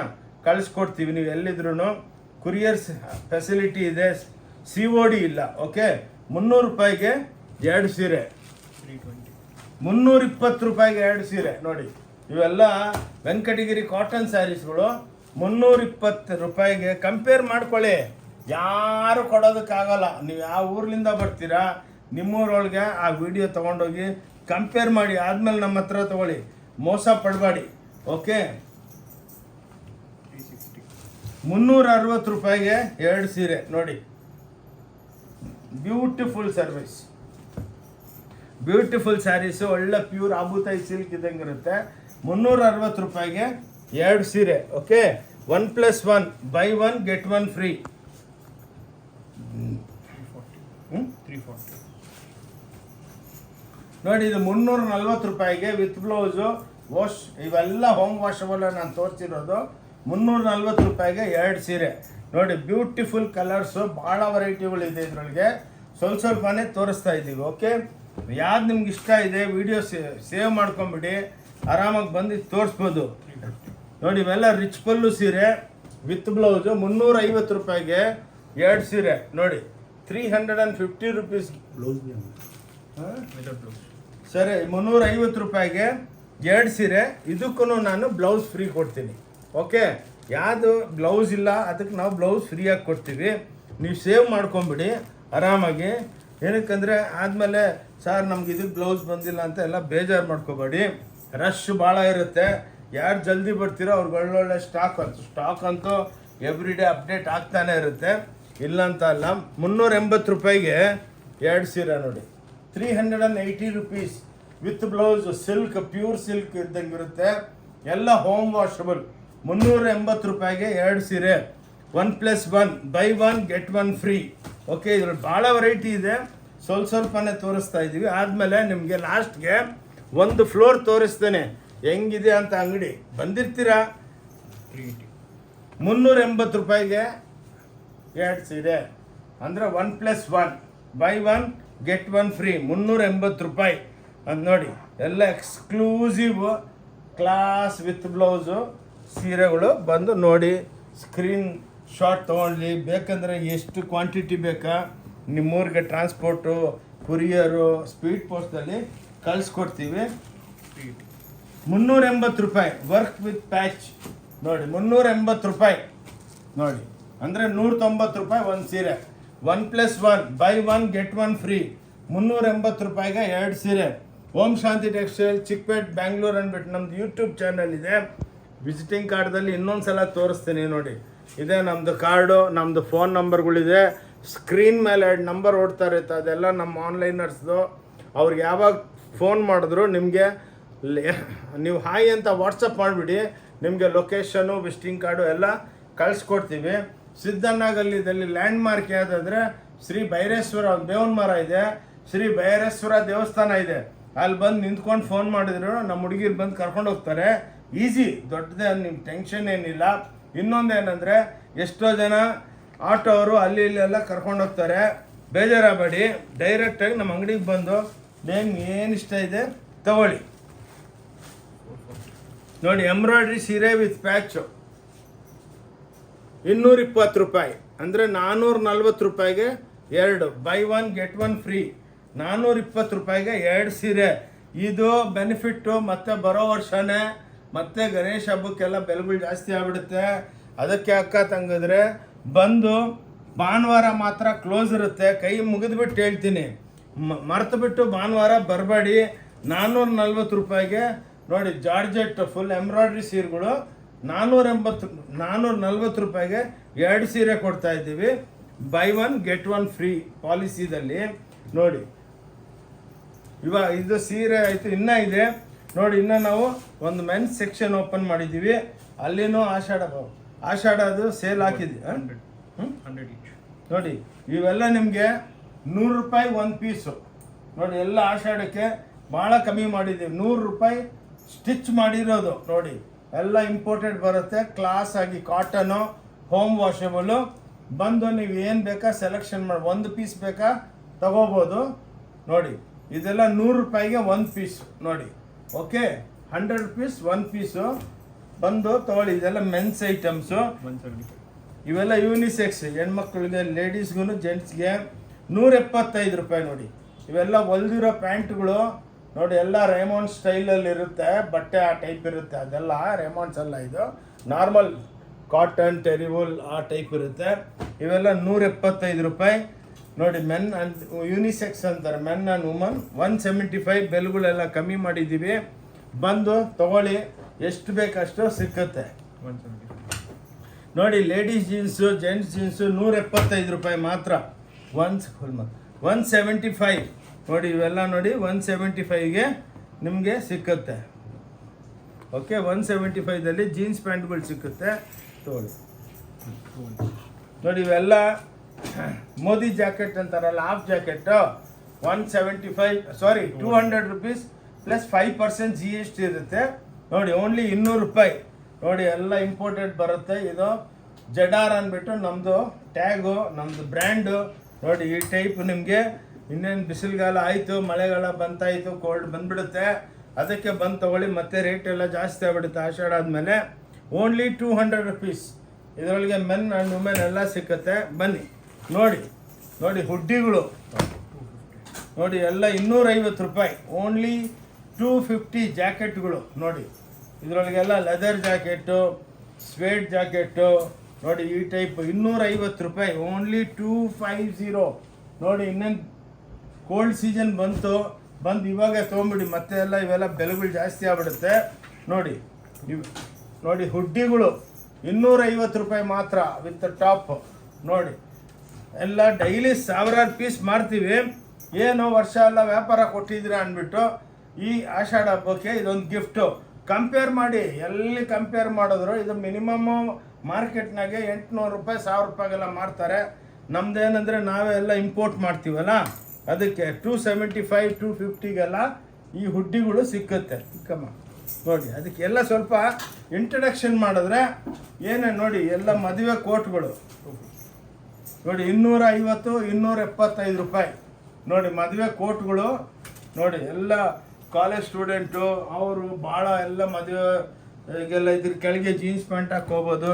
ಕಳಿಸ್ಕೊಡ್ತೀವಿ. ನೀವು ಎಲ್ಲಿದ್ರು ಕುರಿಯರ್ಸ್ ಫೆಸಿಲಿಟಿ ಇದೆ. COD ಇಲ್ಲ. ಓಕೆ, 300 ರೂಪಾಯಿಗೆ 2 ಸೀರೆ, 320 ರೂಪಾಯಿಗೆ 2 ಸೀರೆ. ನೋಡಿ ಇವೆಲ್ಲ ವೆಂಕಟಗಿರಿ ಕಾಟನ್ ಸ್ಯಾರೀಸ್ಗಳು 320 ರೂಪಾಯಿಗೆ. ಕಂಪೇರ್ ಮಾಡ್ಕೊಳ್ಳಿ, ಯಾರು ಕೊಡೋದಕ್ಕಾಗಲ್ಲ. ನೀವು ಯಾವ ಊರ್ಲಿಂದ ಬರ್ತೀರಾ ನಿಮ್ಮೂರೊಳಗೆ ಆ ವಿಡಿಯೋ ತೊಗೊಂಡೋಗಿ ಕಂಪೇರ್ ಮಾಡಿ ಆದಮೇಲೆ ನಮ್ಮ ಹತ್ರ ತೊಗೊಳ್ಳಿ. ಮೋಸ ಪಡಬೇಡಿ. ಓಕೆ, 360 ರೂಪಾಯಿಗೆ 2 ಸೀರೆ ನೋಡಿ. ಬ್ಯೂಟಿಫುಲ್ ಸರ್ವಿಸ್, ಬ್ಯೂಟಿಫುಲ್ ಸ್ಯಾರೀಸು, ಒಳ್ಳೆ ಪ್ಯೂರ್ ಆಬೂತಾಯಿ ಸಿಲ್ಕ್ ಇದ್ದಂಗೆ ಇರುತ್ತೆ. 360 ರೂಪಾಯಿಗೆ 2 ಸೀರೆ. Okay, 1+1 by 1 get 1 free. 340 ನೋಡಿ ಇದು 340 ರೂಪಾಯಿಗೆ ವಿತ್ ಬ್ಲೌಸು ವಾಶ್. ಇವೆಲ್ಲ ಹೋಮ್ ವಾಶಬಲ್ ನಾನು ತೋರಿಸಿರೋದು. 340 ರೂಪಾಯಿಗೆ 2 ಸೀರೆ ನೋಡಿ. ಬ್ಯೂಟಿಫುಲ್ ಕಲರ್ಸು, ಭಾಳ ವೆರೈಟಿಗಳಿದೆ ಇದರೊಳಗೆ. ಸ್ವಲ್ಪನೇ ತೋರಿಸ್ತಾ ಇದ್ದೀವಿ. ಓಕೆ, ಯಾವ್ದು ನಿಮ್ಗೆ ಇಷ್ಟ ಇದೆ ವಿಡಿಯೋ ಸೇವ್ ಮಾಡ್ಕೊಂಬಿಡಿ, ಆರಾಮಾಗಿ ಬಂದು ತೋರಿಸ್ಬೋದು. ನೋಡಿ ಇವೆಲ್ಲ ರಿಚ್ ಪಲ್ಲು ಸೀರೆ ವಿತ್ ಬ್ಲೌಸು 350 ರೂಪಾಯಿಗೆ 2 ಸೀರೆ ನೋಡಿ. 350 ರುಪೀಸ್ ಬ್ಲೌಸ್ ಸರಿ. 350 ರೂಪಾಯಿಗೆ 2 ಸೀರೆ. ಇದಕ್ಕೂ ನಾನು ಬ್ಲೌಸ್ ಫ್ರೀ ಕೊಡ್ತೀನಿ. ಓಕೆ, ಯಾವುದು ಬ್ಲೌಸ್ ಇಲ್ಲ ಅದಕ್ಕೆ ನಾವು ಬ್ಲೌಸ್ ಫ್ರೀಯಾಗಿ ಕೊಡ್ತೀವಿ. ನೀವು ಸೇವ್ ಮಾಡ್ಕೊಂಬಿಡಿ ಆರಾಮಾಗಿ. ಏನಕ್ಕಂದರೆ ಆದಮೇಲೆ ಸರ್ ನಮ್ಗೆ ಇದಕ್ಕೆ ಬ್ಲೌಸ್ ಬಂದಿಲ್ಲ ಅಂತ ಎಲ್ಲ ಬೇಜಾರು ಮಾಡ್ಕೋಬೇಡಿ. ರಶ್ ಭಾಳ ಇರುತ್ತೆ. ಯಾರು ಜಲ್ದಿ ಬರ್ತೀರೋ ಅವ್ರಿಗೆ ಒಳ್ಳೊಳ್ಳೆ ಸ್ಟಾಕ್ ಅಂತೂ ಎವ್ರಿ ಡೇ ಅಪ್ಡೇಟ್ ಆಗ್ತಾನೆ ಇರುತ್ತೆ, ಇಲ್ಲ ಅಂತ ಅಲ್ಲ. 380 ರೂಪಾಯಿಗೆ 2 ಸೀರೆ ನೋಡಿ, 380 rupees with blouse. Silk, pure silk ಇದ್ದಂಗೆ ಇರುತ್ತೆ, ಎಲ್ಲ ಹೋಮ್ ವಾಷಬಲ್. 380 ರೂಪಾಯಿಗೆ 2 ಸೀರೆ, 1+1 ಬೈ 1 get 1 ಫ್ರೀ. ಓಕೆ, ಇದ್ರಲ್ಲಿ ಭಾಳ ವೆರೈಟಿ ಇದೆ, ಸ್ವಲ್ಪನೇ ತೋರಿಸ್ತಾ ಇದ್ದೀವಿ. ಆದಮೇಲೆ ನಿಮಗೆ ಲಾಸ್ಟ್ಗೆ ಒಂದು ಫ್ಲೋರ್ ತೋರಿಸ್ತೇನೆ ಹೆಂಗಿದೆ ಅಂತ. ಅಂಗಡಿ ಬಂದಿರ್ತೀರಾ. 380 ರೂಪಾಯಿಗೆ 2 ಸೀರೆ ಅಂದರೆ 1+1 ಬೈ 1 get 1 ಫ್ರೀ. 380 ರೂಪಾಯಿ ಅಂತ ನೋಡಿ. ಎಲ್ಲ ಎಕ್ಸ್ಕ್ಲೂಸಿವ್ ಕ್ಲಾಸ್ ವಿತ್ ಬ್ಲೌಸು ಸೀರೆಗಳು ಬಂದು ನೋಡಿ. ಸ್ಕ್ರೀನ್ ಶಾಟ್ ತೊಗೊಳ್ಳಿ. ಬೇಕಂದರೆ ಎಷ್ಟು ಕ್ವಾಂಟಿಟಿ ಬೇಕಾ ನಿಮ್ಮೂರಿಗೆ ಟ್ರಾನ್ಸ್ಪೋರ್ಟು, ಕುರಿಯರು, ಸ್ಪೀಡ್ ಪೋಸ್ಟಲ್ಲಿ ಕಳಿಸ್ಕೊಡ್ತೀವಿ. 380 ರೂಪಾಯಿ ವರ್ಕ್ ವಿತ್ ಪ್ಯಾಚ್ ನೋಡಿ. 380 ರೂಪಾಯಿ ನೋಡಿ, ಅಂದರೆ 190 ರೂಪಾಯಿ ಒಂದು ಸೀರೆ. 1+1 ಬೈ 1 get 1 ಫ್ರೀ. 380 ರೂಪಾಯಿಗೆ 2 ಸೀರೆ. ಓಂ ಶಾಂತಿ ಟೆಕ್ಸ್ಟೈಲ್, ಚಿಕ್ಕಪೇಟ್, ಬ್ಯಾಂಗ್ಳೂರ್ ಅಂದ್ಬಿಟ್ಟು ನಮ್ದು ಯೂಟ್ಯೂಬ್ ಚಾನಲ್ ಇದೆ. ವಿಸಿಟಿಂಗ್ ಕಾರ್ಡ್ದಲ್ಲಿ ಇನ್ನೊಂದು ಸಲ ತೋರಿಸ್ತೀನಿ ನೋಡಿ. ಇದೆ ನಮ್ಮದು ಕಾರ್ಡು, ನಮ್ಮದು ಫೋನ್ ನಂಬರ್ಗಳಿದೆ. ಸ್ಕ್ರೀನ್ ಮೇಲೆ 2 ನಂಬರ್ ಓಡ್ತಾ ಇರುತ್ತೆ, ಅದೆಲ್ಲ ನಮ್ಮ ಆನ್ಲೈನರ್ಸ್ದು. ಅವ್ರಿಗೆ ಯಾವಾಗ ಫೋನ್ ಮಾಡಿದ್ರು ನಿಮಗೆ ನೀವು ಹಾಯ್ ಅಂತ ವಾಟ್ಸಪ್ ಮಾಡಿಬಿಡಿ, ನಿಮಗೆ ಲೊಕೇಶನು, ವಿಸಿಟಿಂಗ್ ಕಾರ್ಡು ಎಲ್ಲ ಕಳಿಸ್ಕೊಡ್ತೀವಿ. ಸಿದ್ದಣ್ಣಗಲ್ಲಿದಲ್ಲಿ ಲ್ಯಾಂಡ್ ಮಾರ್ಕ್ ಯಾವುದಂದರೆ ಶ್ರೀ ಭೈರೇಶ್ವರ ಬೇವನ ಮರ ಇದೆ, ಶ್ರೀ ಭೈರೇಶ್ವರ ದೇವಸ್ಥಾನ ಇದೆ. ಅಲ್ಲಿ ಬಂದು ನಿಂತ್ಕೊಂಡು ಫೋನ್ ಮಾಡಿದ್ರು ನಮ್ಮ ಹುಡುಗಿರು ಬಂದು ಕರ್ಕೊಂಡು ಹೋಗ್ತಾರೆ. ಈಸಿ, ದೊಡ್ಡದೇ, ನಿಮ್ಮ ಟೆನ್ಷನ್ ಏನಿಲ್ಲ. ಇನ್ನೊಂದೇನೆಂದರೆ ಎಷ್ಟೋ ಜನ ಆಟೋ ಅವರು ಅಲ್ಲಿ ಇಲ್ಲೆಲ್ಲ ಕರ್ಕೊಂಡು ಹೋಗ್ತಾರೆ, ಬೇಜಾರಾಗಬೇಡಿ. ಡೈರೆಕ್ಟಾಗಿ ನಮ್ಮ ಅಂಗಡಿಗೆ ಬಂದು ಏನು ಇಷ್ಟ ಇದೆ ತಗೊಳ್ಳಿ. ನೋಡಿ, ಎಂಬ್ರಾಯ್ಡ್ರಿ ಸೀರೆ ವಿತ್ ಪ್ಯಾಚು 220 ರೂಪಾಯಿ ಅಂದರೆ 440 ರೂಪಾಯಿಗೆ 2 ಬೈ 1 get 1 ಫ್ರೀ. 420 ರೂಪಾಯಿಗೆ 2 ಸೀರೆ. ಇದು ಬೆನಿಫಿಟ್ಟು. ಮತ್ತೆ ಬರೋ ವರ್ಷನೇ ಮತ್ತೆ ಗಣೇಶ ಹಬ್ಬಕ್ಕೆಲ್ಲ ಬೆಲೆಗಳು ಜಾಸ್ತಿ ಆಗಿಬಿಡುತ್ತೆ. ಅದಕ್ಕೆ ಅಕ್ಕ ತಂಗಿದ್ರೆ ಬಂದು ಭಾನುವಾರ ಮಾತ್ರ ಕ್ಲೋಸ್ ಇರುತ್ತೆ. ಕೈ ಮುಗಿದ್ಬಿಟ್ಟು ಹೇಳ್ತೀನಿ, ಮರೆತು ಬಿಟ್ಟು ಭಾನುವಾರ ಬರಬೇಡಿ. 440 ರೂಪಾಯಿಗೆ ನೋಡಿ ಜಾರ್ಜೆಟ್ ಫುಲ್ ಎಂಬ್ರಾಯ್ಡ್ರಿ ಸೀರೆಗಳು 440 ರೂಪಾಯಿಗೆ 2 ಸೀರೆ ಕೊಡ್ತಾ ಇದ್ದೀವಿ. ಬೈ 1 get 1 ಫ್ರೀ ಪಾಲಿಸಿದಲ್ಲಿ ನೋಡಿ. ಇವಾಗ ಇದು ಸೀರೆ ಆಯಿತು, ಇನ್ನೂ ಇದೆ ನೋಡಿ. ಇನ್ನು ನಾವು ಒಂದು ಮೆನ್ಸ್ ಸೆಕ್ಷನ್ ಓಪನ್ ಮಾಡಿದ್ದೀವಿ. ಅಲ್ಲಿನೂ ಆಷಾಢದು ಸೇಲ್ ಹಾಕಿದ್ವಿ. 100 each ನೋಡಿ, ಇವೆಲ್ಲ ನಿಮಗೆ 100 ರೂಪಾಯಿ ಒಂದು ಪೀಸು ನೋಡಿ. ಎಲ್ಲ ಆಷಾಢಕ್ಕೆ ಭಾಳ ಕಮ್ಮಿ ಮಾಡಿದ್ದೀವಿ. 100 ರೂಪಾಯಿ ಸ್ಟಿಚ್ ಮಾಡಿರೋದು ನೋಡಿ. ಎಲ್ಲ ಇಂಪೋರ್ಟೆಡ್ ಬರುತ್ತೆ, ಕ್ಲಾಸ್ ಆಗಿ ಕಾಟನು, ಹೋಮ್ ವಾಷಬಲು. ಬಂದು ನೀವು ಏನು ಬೇಕಾ ಸೆಲೆಕ್ಷನ್ ಮಾಡಿ, ಒಂದು ಪೀಸ್ ಬೇಕಾ ತಗೋಬೋದು ನೋಡಿ. ಇದೆಲ್ಲ 100 ರೂಪಾಯಿಗೆ ಒಂದು ಪೀಸ್ ನೋಡಿ. ಓಕೆ, 100 rupees ಒಂದು ಪೀಸು ಬಂದು ತಗೊಳ್ಳಿ. ಇದೆಲ್ಲ ಮೆನ್ಸ್ ಐಟಮ್ಸು. 175 ಇವೆಲ್ಲ ಯೂನಿಸೆಕ್ಸ್, ಹೆಣ್ಮಕ್ಳಿಗೆ, ಲೇಡೀಸ್ಗೂ, ಜೆಂಟ್ಸ್ಗೆ. 175 ರೂಪಾಯಿ ನೋಡಿ. ಇವೆಲ್ಲ ಹೊಲ್ದಿರೋ ಪ್ಯಾಂಟ್ಗಳು ನೋಡಿ. ಎಲ್ಲ ರೇಮಾಂಡ್ ಸ್ಟೈಲಲ್ಲಿ ಇರುತ್ತೆ, ಬಟ್ಟೆ ಆ ಟೈಪ್ ಇರುತ್ತೆ. ಅದೆಲ್ಲ ರೇಮಾಂಡ್ಸ್ ಅಲ್ಲ, ಇದು ನಾರ್ಮಲ್ ಕಾಟನ್, ಟೆರಿವಲ್ ಆ ಟೈಪ್ ಇರುತ್ತೆ. ಇವೆಲ್ಲ 175 ರೂಪಾಯಿ ನೋಡಿ. ಮೆನ್ ಅಂಡ್ ಯೂನಿಸೆಕ್ಸ್ ಅಂತಾರೆ, ಮೆನ್ ಆ್ಯಂಡ್ ವುಮನ್. 175 ಬೆಲೆಗಳೆಲ್ಲ ಕಮ್ಮಿ ಮಾಡಿದ್ದೀವಿ. ಬಂದು ತಗೊಳ್ಳಿ, ಎಷ್ಟು ಬೇಕಷ್ಟು ಸಿಕ್ಕುತ್ತೆ 175 ನೋಡಿ. ಲೇಡೀಸ್ ಜೀನ್ಸು, ಜೆಂಟ್ಸ್ ಜೀನ್ಸು 175 ರೂಪಾಯಿ ಮಾತ್ರ. 175 ನೋಡಿ. ಇವೆಲ್ಲ ನೋಡಿ 175ಗೆ ನಿಮಗೆ ಸಿಕ್ಕುತ್ತೆ. ಓಕೆ, 175ದಲ್ಲಿ ಜೀನ್ಸ್ ಪ್ಯಾಂಟ್ಗಳು ಸಿಕ್ಕುತ್ತೆ ತಗೊಳ್ಳಿ ನೋಡಿ. ಇವೆಲ್ಲ ಮೋದಿ ಜಾಕೆಟ್ ಅಂತಾರಲ್ಲ, half jacket 200 rupees plus 5% GST ಇರುತ್ತೆ ನೋಡಿ. ಓನ್ಲಿ 200 ರೂಪಾಯಿ ನೋಡಿ. ಎಲ್ಲ ಇಂಪೋರ್ಟೆಡ್ ಬರುತ್ತೆ. ಇದು ಜಡಾರ್ ಅಂದ್ಬಿಟ್ಟು ನಮ್ಮದು ಟ್ಯಾಗು, ನಮ್ಮದು ಬ್ರ್ಯಾಂಡು ನೋಡಿ. ಈ ಟೈಪ್ ನಿಮಗೆ ಇನ್ನೇನು ಬಿಸಿಲುಗಾಲ ಆಯಿತು, ಮಳೆಗಾಲ ಬಂತಾಯಿತು, ಕೋಲ್ಡ್ ಬಂದುಬಿಡುತ್ತೆ. ಅದಕ್ಕೆ ಬಂದು ತೊಗೊಳ್ಳಿ. ಮತ್ತೆ ರೇಟ್ ಎಲ್ಲ ಜಾಸ್ತಿ ಆಗಿಬಿಡುತ್ತೆ ಆಷಾಢ ಆದಮೇಲೆ. Only 200 rupees. ಇದರೊಳಗೆ ಮೆನ್ ಆ್ಯಂಡ್ ವುಮೆನ್ ಎಲ್ಲ ಸಿಕ್ಕುತ್ತೆ. ಬನ್ನಿ ನೋಡಿ. ನೋಡಿ ಹುಡ್ಡಿಗಳು ನೋಡಿ, ಎಲ್ಲ 250 ರೂಪಾಯಿ. ಓನ್ಲಿ 250 ಜಾಕೆಟ್ಗಳು ನೋಡಿ. ಇದರೊಳಗೆಲ್ಲ ಲೆದರ್ ಜಾಕೆಟು, ಸ್ವೇಟ್ ಜಾಕೆಟು ನೋಡಿ ಈ ಟೈಪ್ 250 ರೂಪಾಯಿ, ಓನ್ಲಿ 250. ನೋಡಿ ಇನ್ನೇನು ಕೋಲ್ಡ್ ಸೀಸನ್ ಬಂದು ಇವಾಗ ತೊಗೊಂಬಿಡಿ, ಮತ್ತೆ ಎಲ್ಲ ಇವೆಲ್ಲ ಬೆಲೆಗಳು ಜಾಸ್ತಿ ಆಗ್ಬಿಡುತ್ತೆ. ನೋಡಿ ನೋಡಿ ಹುಡ್ಡಿಗಳು 250 ರೂಪಾಯಿ ಮಾತ್ರ ವಿತ್ ಟಾಪ್. ನೋಡಿ ಎಲ್ಲ ಡೈಲಿ 1000 ಪೀಸ್ ಮಾರ್ತೀವಿ. ಏನು ವರ್ಷ ಎಲ್ಲ ವ್ಯಾಪಾರ ಕೊಟ್ಟಿದ್ದೀರಾ ಅಂದ್ಬಿಟ್ಟು ಈ ಆಷಾಢ ಹಬ್ಬಕ್ಕೆ ಇದೊಂದು ಗಿಫ್ಟು. ಕಂಪೇರ್ ಮಾಡಿ, ಎಲ್ಲಿ ಕಂಪೇರ್ ಮಾಡಿದ್ರು ಇದು ಮಿನಿಮಮ್ಮು ಮಾರ್ಕೆಟ್ನಾಗೆ 800 ರೂಪಾಯಿ 1000 ರೂಪಾಯಿಗೆಲ್ಲ ಮಾರ್ತಾರೆ. ನಮ್ದೇನೆಂದರೆ ನಾವೇ ಎಲ್ಲ ಇಂಪೋರ್ಟ್ ಮಾಡ್ತೀವಲ್ಲ, ಅದಕ್ಕೆ 275 250ಗೆಲ್ಲ ಈ ಹುಡ್ಡಿಗಳು ಸಿಕ್ಕುತ್ತೆ. ಸಿಕ್ಕಮ್ಮ ನೋಡಿ, ಅದಕ್ಕೆ ಎಲ್ಲ ಸ್ವಲ್ಪ ಇಂಟ್ರಡಕ್ಷನ್ ಮಾಡಿದ್ರೆ ಏನೇ ನೋಡಿ ಎಲ್ಲ ಮದುವೆ ಕೋಟ್ಗಳು ನೋಡಿ 250 275 ರೂಪಾಯಿ. ನೋಡಿ ಮದುವೆ ಕೋಟ್ಗಳು ನೋಡಿ, ಎಲ್ಲ ಕಾಲೇಜ್ ಸ್ಟೂಡೆಂಟು ಅವರು ಭಾಳ ಎಲ್ಲ ಮದುವೆಗೆಲ್ಲ ಇದ್ರ ಕೆಳಗೆ ಜೀನ್ಸ್ ಪ್ಯಾಂಟ್ ಹಾಕ್ಕೋಬೋದು,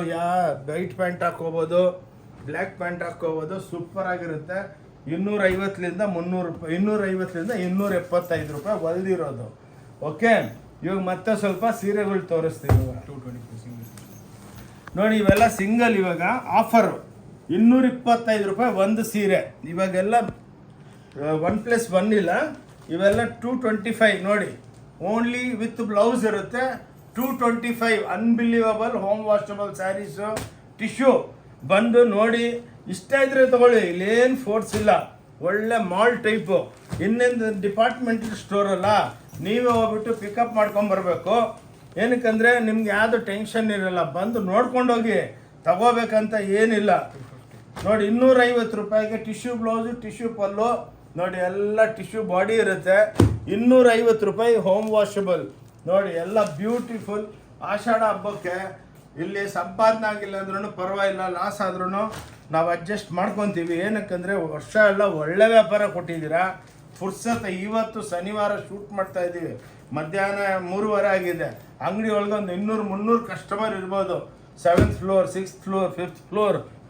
ವೈಟ್ ಪ್ಯಾಂಟ್ ಹಾಕ್ಕೋಬೋದು, ಬ್ಲ್ಯಾಕ್ ಪ್ಯಾಂಟ್ ಹಾಕ್ಕೋಬೋದು. ಸೂಪರ್ ಆಗಿರುತ್ತೆ. 250ಲಿಂದ 300 ರೂಪಾಯಿ, 250ಲಿಂದ 275 ರೂಪಾಯಿ ಹೊಲ್ದಿರೋದು. ಓಕೆ, ಇವಾಗ ಮತ್ತೆ ಸ್ವಲ್ಪ ಸೀರೆಗಳು ತೋರಿಸ್ತೀವಿ. ಇವಾಗ 220 ನೋಡಿ ಇವೆಲ್ಲ ಸಿಂಗಲ್, ಇವಾಗ ಆಫರು 225 ರೂಪಾಯಿ ಒಂದು ಸೀರೆ. ಇವಾಗೆಲ್ಲ 1+1 ಇಲ್ಲ, ಇವೆಲ್ಲ 225. ನೋಡಿ ಓನ್ಲಿ ವಿತ್ ಬ್ಲೌಸ್ ಇರುತ್ತೆ. 225 unbelievable home washable saris, tissue ಬಂದು ನೋಡಿ ಇಷ್ಟ ಇದ್ರೆ ತಗೊಳ್ಳಿ, ಇಲ್ಲೇನು ಫೋರ್ಸ್ ಇಲ್ಲ. ಒಳ್ಳೆ ಮಾಲ್ ಟೈಪು. ಇನ್ನೊಂದು ಡಿಪಾರ್ಟ್ಮೆಂಟಲ್ ಸ್ಟೋರ್ ಅಲ್ಲ, ನೀವೇ ಹೋಗ್ಬಿಟ್ಟು ಪಿಕಪ್ ಮಾಡ್ಕೊಂಬರ್ಬೇಕು. ಏನಕ್ಕಂದರೆ ನಿಮ್ಗೆ ಯಾವುದು ಟೆನ್ಷನ್ ಇರಲ್ಲ, ಬಂದು ನೋಡ್ಕೊಂಡೋಗಿ ತಗೋಬೇಕಂತ ಏನಿಲ್ಲ. ನೋಡಿ 250 ರೂಪಾಯಿಗೆ ಟಿಶ್ಯೂ ಬ್ಲೌಸು, ಟಿಶ್ಯೂ ಪಲ್ಲು ನೋಡಿ, ಎಲ್ಲ ಟಿಶ್ಯೂ ಬಾಡಿ ಇರುತ್ತೆ. 250 ರೂಪಾಯಿ ಹೋಮ್ ವಾಷಬಲ್. ನೋಡಿ ಎಲ್ಲ ಬ್ಯೂಟಿಫುಲ್. ಆಷಾಢ ಹಬ್ಬಕ್ಕೆ ಇಲ್ಲಿ ಸಂಪಾದನೆ ಆಗಿಲ್ಲ ಅಂದ್ರೂ ಪರವಾಗಿಲ್ಲ, ಲಾಸ್ ಆದ್ರೂ ನಾವು ಅಡ್ಜಸ್ಟ್ ಮಾಡ್ಕೊತೀವಿ. ಏನಕ್ಕಂದರೆ ವರ್ಷ ಎಲ್ಲ ಒಳ್ಳೆ ವ್ಯಾಪಾರ ಕೊಟ್ಟಿದ್ದೀರಾ. ಫುರ್ಸತ್ ಇವತ್ತು ಶನಿವಾರ ಶೂಟ್ ಮಾಡ್ತಾ ಇದ್ದೀವಿ, ಮಧ್ಯಾಹ್ನ 3:30 ಆಗಿದೆ. ಅಂಗಡಿ ಒಳಗೆ ಒಂದು 200-300 ಕಸ್ಟಮರ್ ಇರ್ಬೋದು. 7th floor, 6th floor, 5th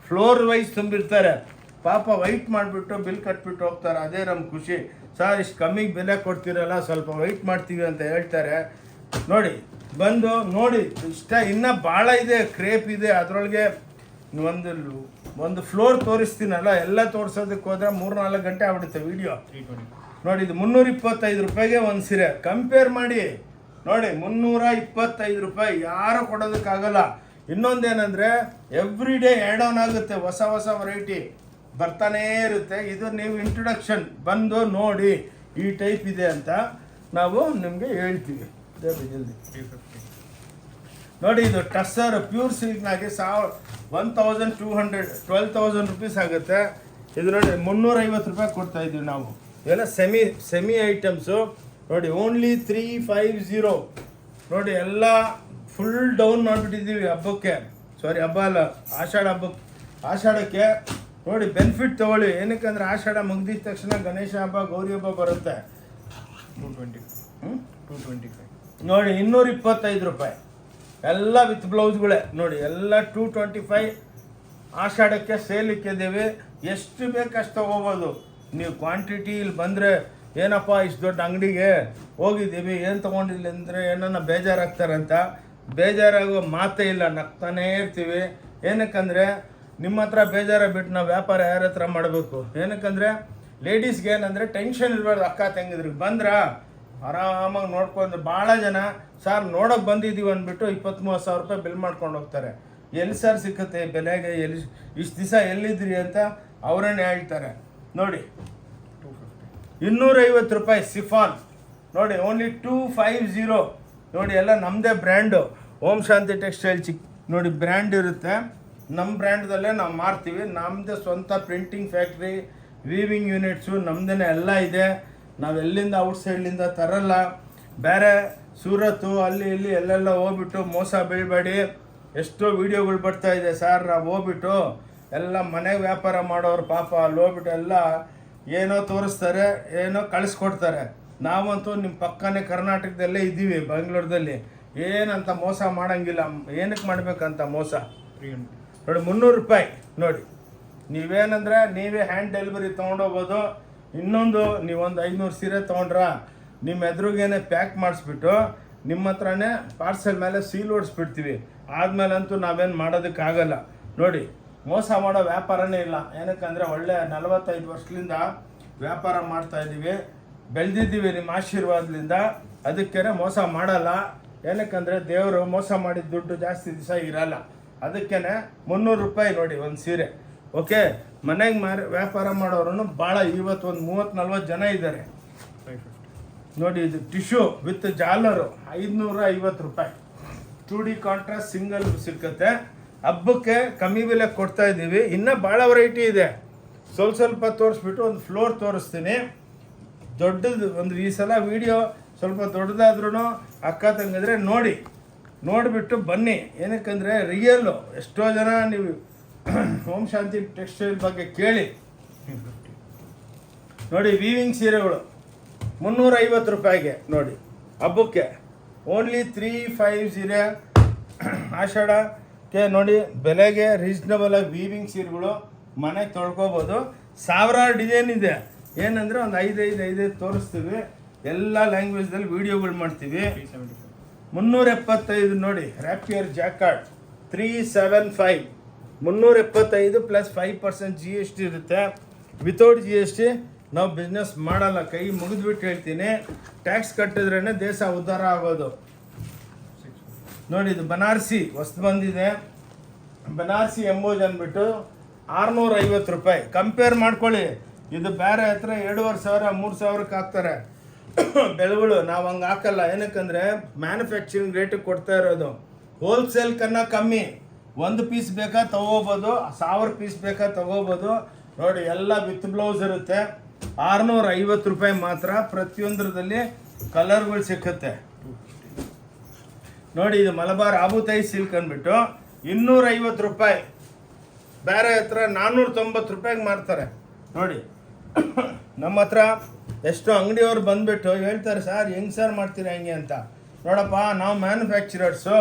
floor wise ತುಂಬಿರ್ತಾರೆ. ಪಾಪ ವೈಟ್ ಮಾಡಿಬಿಟ್ಟು ಬಿಲ್ ಕಟ್ಬಿಟ್ಟು ಹೋಗ್ತಾರೆ. ಅದೇ ನಮ್ಮ ಖುಷಿ. ಸರ್ ಇಷ್ಟು ಕಮ್ಮಿಗೆ ಬೆಲೆ ಕೊಡ್ತೀರಲ್ಲ, ಸ್ವಲ್ಪ ವೈಟ್ ಮಾಡ್ತೀವಿ ಅಂತ ಹೇಳ್ತಾರೆ. ನೋಡಿ ಬಂದು ನೋಡಿ, ಇಷ್ಟ ಇನ್ನೂ ಭಾಳ ಇದೆ, ಕ್ರೇಪ್ ಇದೆ. ಅದರೊಳಗೆ ಒಂದು ಫ್ಲೋರ್ ತೋರಿಸ್ತೀನಲ್ಲ, ಎಲ್ಲ ತೋರಿಸೋದಕ್ಕೆ ಹೋದರೆ 3-4 ಗಂಟೆ ಆಗ್ಬಿಡುತ್ತೆ ವಿಡಿಯೋ. 320 ನೋಡಿ ಇದು 325 ರೂಪಾಯಿಗೆ ಒಂದು ಸೀರೆ. ಕಂಪೇರ್ ಮಾಡಿ ನೋಡಿ, 325 ರೂಪಾಯಿ ಯಾರು ಕೊಡೋದಕ್ಕಾಗಲ್ಲ. ಇನ್ನೊಂದೇನೆಂದರೆ ಎವ್ರಿ ಡೇ ಆ್ಯಡ್ ಆನ್ ಆಗುತ್ತೆ, ಹೊಸ ವೆರೈಟಿ ಬರ್ತಾನೇ ಇರುತ್ತೆ. ಇದು ನೀವು ಇಂಟ್ರೊಡಕ್ಷನ್ ಬಂದು ನೋಡಿ ಈ ಟೈಪ್ ಇದೆ ಅಂತ ನಾವು ನಿಮಗೆ ಹೇಳ್ತೀವಿ. ಜಲ್ದಿ 350 ನೋಡಿ, ಇದು ಟಸ್ಸರ್ ಪ್ಯೂರ್ ಸಿಲ್ಕ್ನಾಗೆ 12,000 ರೂಪೀಸ್ ಆಗುತ್ತೆ. ಇದು ನೋಡಿ 350 ರೂಪಾಯಿ ಕೊಡ್ತಾ ಇದ್ದೀವಿ ನಾವು. ಇವೆಲ್ಲ ಸೆಮಿ ಐಟಮ್ಸು ನೋಡಿ, ಓನ್ಲಿ 350. ನೋಡಿ ಎಲ್ಲ ಫುಲ್ ಡೌನ್ ಮಾಡಿಬಿಟ್ಟಿದ್ದೀವಿ ಹಬ್ಬಕ್ಕೆ. ಸಾರಿ, ಹಬ್ಬ ಅಲ್ಲ, ಆಷಾಢಕ್ಕೆ. ನೋಡಿ ಬೆನಿಫಿಟ್ ತೊಗೊಳ್ಳಿ. ಏನಕ್ಕಂದ್ರೆ ಆಷಾಢ ಮುಗ್ದಿದ ತಕ್ಷಣ ಗಣೇಶ ಹಬ್ಬ, ಗೌರಿ ಹಬ್ಬ ಬರುತ್ತೆ. 225 ನೋಡಿ 225 ರೂಪಾಯಿ ಎಲ್ಲ ವಿತ್ ಬ್ಲೌಸ್ಗಳೇ. ನೋಡಿ ಎಲ್ಲ 225 ಆಷಾಢಕ್ಕೆ ಸೇಲ್ ಇಕ್ಕಿದ್ದೀವಿ. ಎಷ್ಟು ಬೇಕಷ್ಟು ತೊಗೋಬೋದು ನೀವು. ಕ್ವಾಂಟಿಟಿ ಇಲ್ಲಿ ಬಂದರೆ ಏನಪ್ಪ ಇಷ್ಟು ದೊಡ್ಡ ಅಂಗಡಿಗೆ ಹೋಗಿದ್ದೀವಿ, ಏನು ತೊಗೊಂಡಿಲ್ಲ ಅಂದರೆ ಏನನ್ನ ಬೇಜಾರಾಗ್ತಾರಂತ. ಬೇಜಾರಾಗೋ ಮಾತೇ ಇಲ್ಲ, ನಗ್ತಾನೇ ಇರ್ತೀವಿ. ಏನಕ್ಕಂದರೆ ನಿಮ್ಮ ಹತ್ರ ಬೇಜಾರ ಬಿಟ್ಟು ನಾವು ವ್ಯಾಪಾರ ಯಾರ ಹತ್ರ ಮಾಡಬೇಕು. ಏನಕ್ಕಂದರೆ ಲೇಡೀಸ್ಗೆ ಏನಂದರೆ ಟೆನ್ಷನ್ ಇರಬಾರ್ದು. ಅಕ್ಕ ತಂಗಿದ್ರಿಗೆ ಬಂದ್ರೆ ಆರಾಮಾಗಿ ನೋಡ್ಕೊಂಡು, ಭಾಳ ಜನ ಸರ್ ನೋಡೋಕೆ ಬಂದಿದ್ದೀವಿ ಅಂದ್ಬಿಟ್ಟು 20-30 ಸಾವಿರ ರೂಪಾಯಿ ಬಿಲ್ ಮಾಡ್ಕೊಂಡು ಹೋಗ್ತಾರೆ. ಎಲ್ಲಿ ಸರ್ ಸಿಕ್ಕುತ್ತೆ ಬೆಲೆಗೆ, ಎಲ್ಲಿ ಇಷ್ಟು ದಿವಸ ಎಲ್ಲಿದ್ರಿ ಅಂತ ಅವರನ್ನೇ ಹೇಳ್ತಾರೆ. ನೋಡಿ 250 ರೂಪಾಯಿ ಸಿಫಾನ್. ನೋಡಿ ಓನ್ಲಿ 250. ನೋಡಿ ಎಲ್ಲ ನಮ್ಮದೇ ಬ್ರ್ಯಾಂಡು, ಓಂ ಶಾಂತಿ ಟೆಕ್ಸ್ಟೈಲ್ ನೋಡಿ ಬ್ರ್ಯಾಂಡ್ ಇರುತ್ತೆ. ನಮ್ಮ ಬ್ರ್ಯಾಂಡ್ದಲ್ಲೇ ನಾವು ಮಾರ್ತೀವಿ. ನಮ್ಮದೇ ಸ್ವಂತ ಪ್ರಿಂಟಿಂಗ್ ಫ್ಯಾಕ್ಟ್ರಿ, ವೀವಿಂಗ್ ಯೂನಿಟ್ಸು ನಮ್ಮದೇ ಎಲ್ಲ ಇದೆ. ನಾವು ಎಲ್ಲಿಂದ ಔಟ್ಸೈಡ್ಲಿಂದ ತರಲ್ಲ. ಬೇರೆ ಸೂರತ್ತು ಅಲ್ಲಿ ಇಲ್ಲಿ ಎಲ್ಲೆಲ್ಲ ಹೋಗ್ಬಿಟ್ಟು ಮೋಸ ಬೀಳಬೇಡಿ. ಎಷ್ಟೋ ವೀಡಿಯೋಗಳು ಬರ್ತಾಯಿದೆ ಸರ್, ನಾವು ಹೋಗ್ಬಿಟ್ಟು ಎಲ್ಲ ಮನೆಗೆ ವ್ಯಾಪಾರ ಮಾಡೋರು ಪಾಪ ಅಲ್ಲಿ ಹೋಗ್ಬಿಟ್ಟು ಎಲ್ಲ ಏನೋ ತೋರಿಸ್ತಾರೆ, ಏನೋ ಕಳಿಸ್ಕೊಡ್ತಾರೆ. ನಾವಂತೂ ನಿಮ್ಮ ಪಕ್ಕನೇ ಕರ್ನಾಟಕದಲ್ಲೇ ಇದ್ದೀವಿ, ಬೆಂಗಳೂರಲ್ಲಿ. ಏನಂತ ಮೋಸ ಮಾಡೋಂಗಿಲ್ಲ. ಏನಕ್ಕೆ ಮಾಡಬೇಕಂತ ಮೋಸ. 300 ನೋಡಿ 300 ರೂಪಾಯಿ. ನೋಡಿ ನೀವೇನಂದ್ರೆ ನೀವೇ ಹ್ಯಾಂಡ್ ಡೆಲಿವರಿ ತೊಗೊಂಡೋಗ್ಬೋದು. ಇನ್ನೊಂದು ನೀವೊಂದು 500 ಸೀರೆ ತೊಗೊಂಡ್ರ ನಿಮ್ಮ ಎದುರಿಗೇನೆ ಪ್ಯಾಕ್ ಮಾಡಿಸ್ಬಿಟ್ಟು ನಿಮ್ಮ ಹತ್ರನೇ ಪಾರ್ಸೆಲ್ ಮೇಲೆ ಸೀಲ್ ಓಡಿಸ್ಬಿಡ್ತೀವಿ. ಆದಮೇಲಂತೂ ನಾವೇನು ಮಾಡೋದಕ್ಕಾಗಲ್ಲ. ನೋಡಿ, ಮೋಸ ಮಾಡೋ ವ್ಯಾಪಾರನೇ ಇಲ್ಲ. ಏನಕ್ಕಂದರೆ ಒಳ್ಳೆ 45 ವರ್ಷದಿಂದ ವ್ಯಾಪಾರ ಮಾಡ್ತಾಯಿದ್ದೀವಿ, ಬೆಳೆದಿದ್ದೀವಿ ನಿಮ್ಮ ಆಶೀರ್ವಾದದಿಂದ. ಅದಕ್ಕೆ ಮೋಸ ಮಾಡಲ್ಲ. ಏನಕ್ಕಂದರೆ ದೇವರು ಮೋಸ ಮಾಡಿದ ದುಡ್ಡು ಜಾಸ್ತಿ ದಿವಸ ಇರಲ್ಲ. ಅದಕ್ಕೇ 300 ರೂಪಾಯಿ ನೋಡಿ ಒಂದು ಸೀರೆ. ಓಕೆ, ಮನೆಗೆ ವ್ಯಾಪಾರ ಮಾಡೋರು ಭಾಳ ಇವತ್ತು ಒಂದು 30-40 ಜನ ಇದ್ದಾರೆ. 550. ನೋಡಿ, ಇದು ಟಿಶ್ಯೂ ವಿತ್ ಜಾಲರು 550 ರೂಪಾಯಿ. 2D ಕಾಂಟ್ರಾಸ್ಟ್ ಸಿಂಗಲ್ ಸಿಕ್ಕತ್ತೆ. ಹಬ್ಬಕ್ಕೆ ಕಮ್ಮಿ ಬೆಲೆ ಕೊಡ್ತಾ ಇದ್ದೀವಿ. ಇನ್ನೂ ಭಾಳ ವೆರೈಟಿ ಇದೆ. ಸ್ವಲ್ಪ ತೋರಿಸ್ಬಿಟ್ಟು ಒಂದು ಫ್ಲೋರ್ ತೋರಿಸ್ತೀನಿ. ದೊಡ್ಡದು ಒಂದು ಈ ಸಲ ವಿಡಿಯೋ ಸ್ವಲ್ಪ ದೊಡ್ಡದಾದ್ರೂ ಅಕ್ಕ ತಂಗಿದ್ರೆ ನೋಡಿಬಿಟ್ಟು ಬನ್ನಿ. ಏನಕ್ಕಂದರೆ ರಿಯಲ್ಲು. ಎಷ್ಟೋ ಜನ ನೀವು ಓಂ ಶಾಂತಿ ಟೆಕ್ಸ್ಟೈಲ್ ಬಗ್ಗೆ ಕೇಳಿ. ನೋಡಿ, ವೀವಿಂಗ್ ಸೀರೆಗಳು 350 ರೂಪಾಯಿಗೆ ನೋಡಿ, ಹಬ್ಬಕ್ಕೆ ಓನ್ಲಿ 350. ಆಷಾಢಕ್ಕೆ ನೋಡಿ ಬೆಲೆಗೆ ರೀಸ್ನಬಲ್ ಆಗಿ ವೀವಿಂಗ್ ಸೀರೆಗಳು ಮನೆಗೆ ತೊಳ್ಕೊಬೋದು. ಸಾವಿರಾರು ಡಿಸೈನ್ ಇದೆ. ಏನಂದರೆ ಒಂದು 5 ತೋರಿಸ್ತೀವಿ. ಎಲ್ಲ ಲ್ಯಾಂಗ್ವೇಜ್ದಲ್ಲಿ ವೀಡಿಯೋಗಳು ಮಾಡ್ತೀವಿ. 375 ನೋಡಿ, ರ್ಯಾಪಿಯರ್ ಜಾಕಾರ್ಡ್ 375. 375 ಪ್ಲಸ್ 5% GST ಇರುತ್ತೆ. ವಿತೌಟ್ GST ನಾವು ಬಿಸ್ನೆಸ್ ಮಾಡಲ್ಲ. ಕೈ ಮುಗಿದ್ಬಿಟ್ಟು ಹೇಳ್ತೀನಿ, ಟ್ಯಾಕ್ಸ್ ಕಟ್ಟಿದ್ರೇ ದೇಶ ಉದ್ಧಾರ ಆಗೋದು. ನೋಡಿ, ಇದು ಬನಾರಸಿ ಹೊಸ್ತು ಬಂದಿದೆ. ಬನಾರಸಿ ಎಂಬುದು ಅಂದ್ಬಿಟ್ಟು 650 ರೂಪಾಯಿ. ಕಂಪೇರ್ ಮಾಡ್ಕೊಳ್ಳಿ. ಇದು ಬೇರೆ ಹತ್ರ 2500-3000ಕ್ಕೆ ಹಾಕ್ತಾರೆ ಬೆಲೆಗಳು. ನಾವು ಹಂಗೆ ಹಾಕಲ್ಲ. ಏನಕ್ಕಂದರೆ ಮ್ಯಾನುಫ್ಯಾಕ್ಚರಿಂಗ್ ರೇಟಿಗೆ ಕೊಡ್ತಾ ಇರೋದು. ಹೋಲ್ಸೇಲ್ ಕన్నా ಕಮ್ಮಿ. 1 ಪೀಸ್ ಬೇಕಾ ತೊಗೋಬೋದು, 1000 ಪೀಸ್ ಬೇಕಾ ತೊಗೋಬೋದು. ನೋಡಿ, ಎಲ್ಲ ವಿತ್ ಬ್ಲೌಸ್ ಇರುತ್ತೆ. 650 ರೂಪಾಯಿ ಮಾತ್ರ. ಪ್ರತಿಯೊಂದರಲ್ಲಿ ಕಲರ್ಗಳು ಸಿಕ್ಕುತ್ತೆ. ನೋಡಿ, ಇದು ಮಲಬಾರ್ ಆಬುತಾಯಿ ಸಿಲ್ಕ್ ಅಂದ್ಬಿಟ್ಟು 250 ರೂಪಾಯಿ. ಬೇರೆ ಹತ್ರ 490 ರೂಪಾಯಿಗೆ ಮಾರ್ತಾರೆ. ನೋಡಿ, ನಮ್ಮ ಹತ್ರ ಎಷ್ಟೋ ಅಂಗಡಿಯವ್ರು ಬಂದುಬಿಟ್ಟು ಹೇಳ್ತಾರೆ, ಸರ್ ಹೆಂಗೆ ಸರ್ ಮಾಡ್ತೀರಾ ಹೆಂಗೆ ಅಂತ. ನೋಡಪ್ಪ, ನಾವು ಮ್ಯಾನುಫ್ಯಾಕ್ಚರರ್ಸು,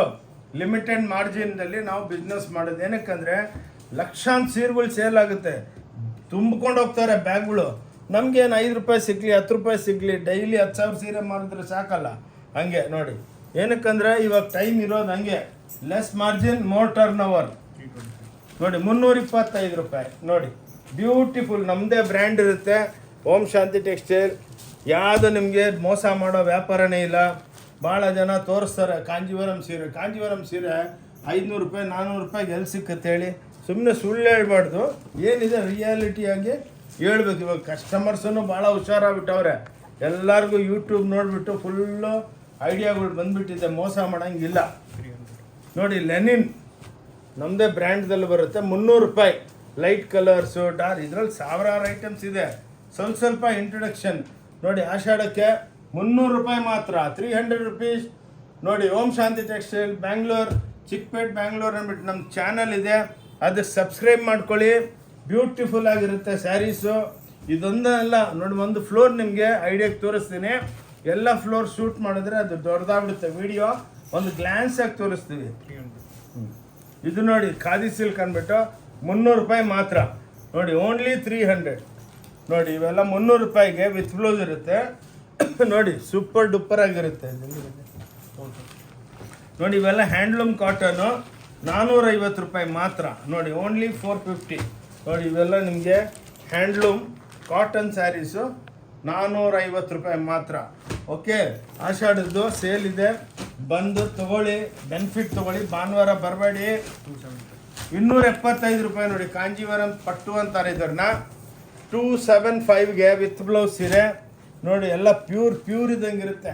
ಲಿಮಿಟೆಡ್ ಮಾರ್ಜಿನ್ದಲ್ಲಿ ನಾವು ಬಿಸ್ನೆಸ್ ಮಾಡೋದು. ಏನಕ್ಕಂದರೆ ಲಕ್ಷಾಂತರ ಸೀರೆಗಳು ಸೇಲ್ ಆಗುತ್ತೆ. ತುಂಬಿಕೊಂಡು ಹೋಗ್ತಾರೆ ಬ್ಯಾಗ್ಗಳು. ನಮಗೇನು 5 ರೂಪಾಯಿ ಸಿಗಲಿ 10 ರೂಪಾಯಿ ಸಿಗಲಿ, ಡೈಲಿ 10,000 ಸೀರೆ ಮಾರಿದ್ರೆ ಸಾಕಲ್ಲ. ಹಂಗೆ ನೋಡಿ, ಏನಕ್ಕಂದರೆ ಇವಾಗ ಟೈಮ್ ಇರೋದು ಹಂಗೆ. Less margin, more turn over. ನೋಡಿ, 325 ರೂಪಾಯಿ. ನೋಡಿ, ಬ್ಯೂಟಿಫುಲ್. ನಮ್ಮದೇ ಬ್ರ್ಯಾಂಡ್ ಇರುತ್ತೆ, ಓಂ ಶಾಂತಿ ಟೆಕ್ಸ್ಟೈಲ್. ಯಾವುದು ನಿಮಗೆ ಮೋಸ ಮಾಡೋ ವ್ಯಾಪಾರನೇ ಇಲ್ಲ. ಭಾಳ ಜನ ತೋರಿಸ್ತಾರೆ ಕಾಂಜೀವರಂ ಸೀರೆ 500 ರೂಪಾಯಿ 400 ರೂಪಾಯಿಗೆ ಎಲ್ಲಿ ಸಿಕ್ಕತ್ತೆ ಹೇಳಿ. ಸುಮ್ಮನೆ ಸುಳ್ಳು ಹೇಳ್ಬಾರ್ದು. ಏನಿದೆ ರಿಯಾಲಿಟಿಯಾಗಿ ಹೇಳ್ಬೇಕು. ಇವಾಗ ಕಸ್ಟಮರ್ಸನ್ನು ಭಾಳ ಹುಷಾರಾಗ್ಬಿಟ್ಟವ್ರೆ. ಎಲ್ಲರಿಗೂ ಯೂಟ್ಯೂಬ್ ನೋಡಿಬಿಟ್ಟು ಫುಲ್ಲು ಐಡಿಯಾಗಳು ಬಂದುಬಿಟ್ಟಿದೆ. ಮೋಸ ಮಾಡೋಂಗಿಲ್ಲ. ನೋಡಿ, ಲೆನಿನ್ ನಮ್ಮದೇ ಬ್ರ್ಯಾಂಡ್ದಲ್ಲಿ ಬರುತ್ತೆ. 300 ರೂಪಾಯಿ. ಲೈಟ್ ಕಲರ್ಸು, ಡಾರ್ಕ್, ಇದರಲ್ಲಿ ಸಾವಿರಾರು ಐಟಮ್ಸ್ ಇದೆ. ಸ್ವಲ್ಪ ಇಂಟ್ರೊಡಕ್ಷನ್. ನೋಡಿ, ಆಷಾಢಕ್ಕೆ 300 ರೂಪಾಯಿ ಮಾತ್ರ. 300 ರುಪೀಸ್. ನೋಡಿ, ಓಂ ಶಾಂತಿ ಟೆಕ್ಸ್ಟೈಲ್ ಬ್ಯಾಂಗ್ಳೂರ್, ಚಿಕ್ಕಪೇಟೆ ಬ್ಯಾಂಗ್ಳೂರ್ ಅಂದ್ಬಿಟ್ಟು ನಮ್ಮ ಚಾನಲ್ ಇದೆ. ಅದಕ್ಕೆ ಸಬ್ಸ್ಕ್ರೈಬ್ ಮಾಡ್ಕೊಳ್ಳಿ. ಬ್ಯೂಟಿಫುಲ್ ಆಗಿರುತ್ತೆ ಸ್ಯಾರೀಸು. ಇದೊಂದಲ್ಲ ನೋಡಿ, ಒಂದು ಫ್ಲೋರ್ ನಿಮಗೆ ಐಡಿಯಾಗೆ ತೋರಿಸ್ತೀನಿ. ಎಲ್ಲ ಫ್ಲೋರ್ ಶೂಟ್ ಮಾಡಿದ್ರೆ ಅದು ದೊಡ್ಡದಾಗ್ಬಿಡುತ್ತೆ ವಿಡಿಯೋ. ಒಂದು ಗ್ಲ್ಯಾನ್ಸಾಗಿ ತೋರಿಸ್ತೀವಿ. ಇದು ನೋಡಿ, ಖಾದಿ ಸಿಲ್ಕ್ ಅಂದ್ಬಿಟ್ಟು 300 ರೂಪಾಯಿ ಮಾತ್ರ. ನೋಡಿ, ಓನ್ಲಿ 300. ನೋಡಿ, ಇವೆಲ್ಲ 300 ರೂಪಾಯಿಗೆ ವಿತ್ ಬ್ಲೌಸ್ ಇರುತ್ತೆ. ನೋಡಿ, ಸೂಪರ್ ಡೂಪರ್ ಆಗಿರುತ್ತೆ. ನೋಡಿ, ಇವೆಲ್ಲ ಹ್ಯಾಂಡ್ಲೂಮ್ ಕಾಟನು 450 ರೂಪಾಯಿ ಮಾತ್ರ. ನೋಡಿ, ಓನ್ಲಿ 450. ನೋಡಿ, ಇವೆಲ್ಲ ನಿಮಗೆ ಹ್ಯಾಂಡ್ಲೂಮ್ ಕಾಟನ್ ಸ್ಯಾರೀಸು 450 ರೂಪಾಯಿ ಮಾತ್ರ. ಓಕೆ, ಆಷಾಢದ್ದು ಸೇಲ್ ಇದೆ, ಬಂದು ತಗೊಳ್ಳಿ, ಬೆನಿಫಿಟ್ ತಗೊಳ್ಳಿ. ಭಾನುವಾರ ಬರಬೇಡಿ. 275 ರೂಪಾಯಿ. ನೋಡಿ, ಕಾಂಜೀವರಂ ಪಟ್ಟು ಅಂತಾರೆ ಇದನ್ನ. 275ಗೆ ವಿತ್ ಬ್ಲೌಸ್ ಸೀರೆ. ನೋಡಿ, ಎಲ್ಲ ಪ್ಯೂರ್ ಇದ್ದಂಗಿರುತ್ತೆ.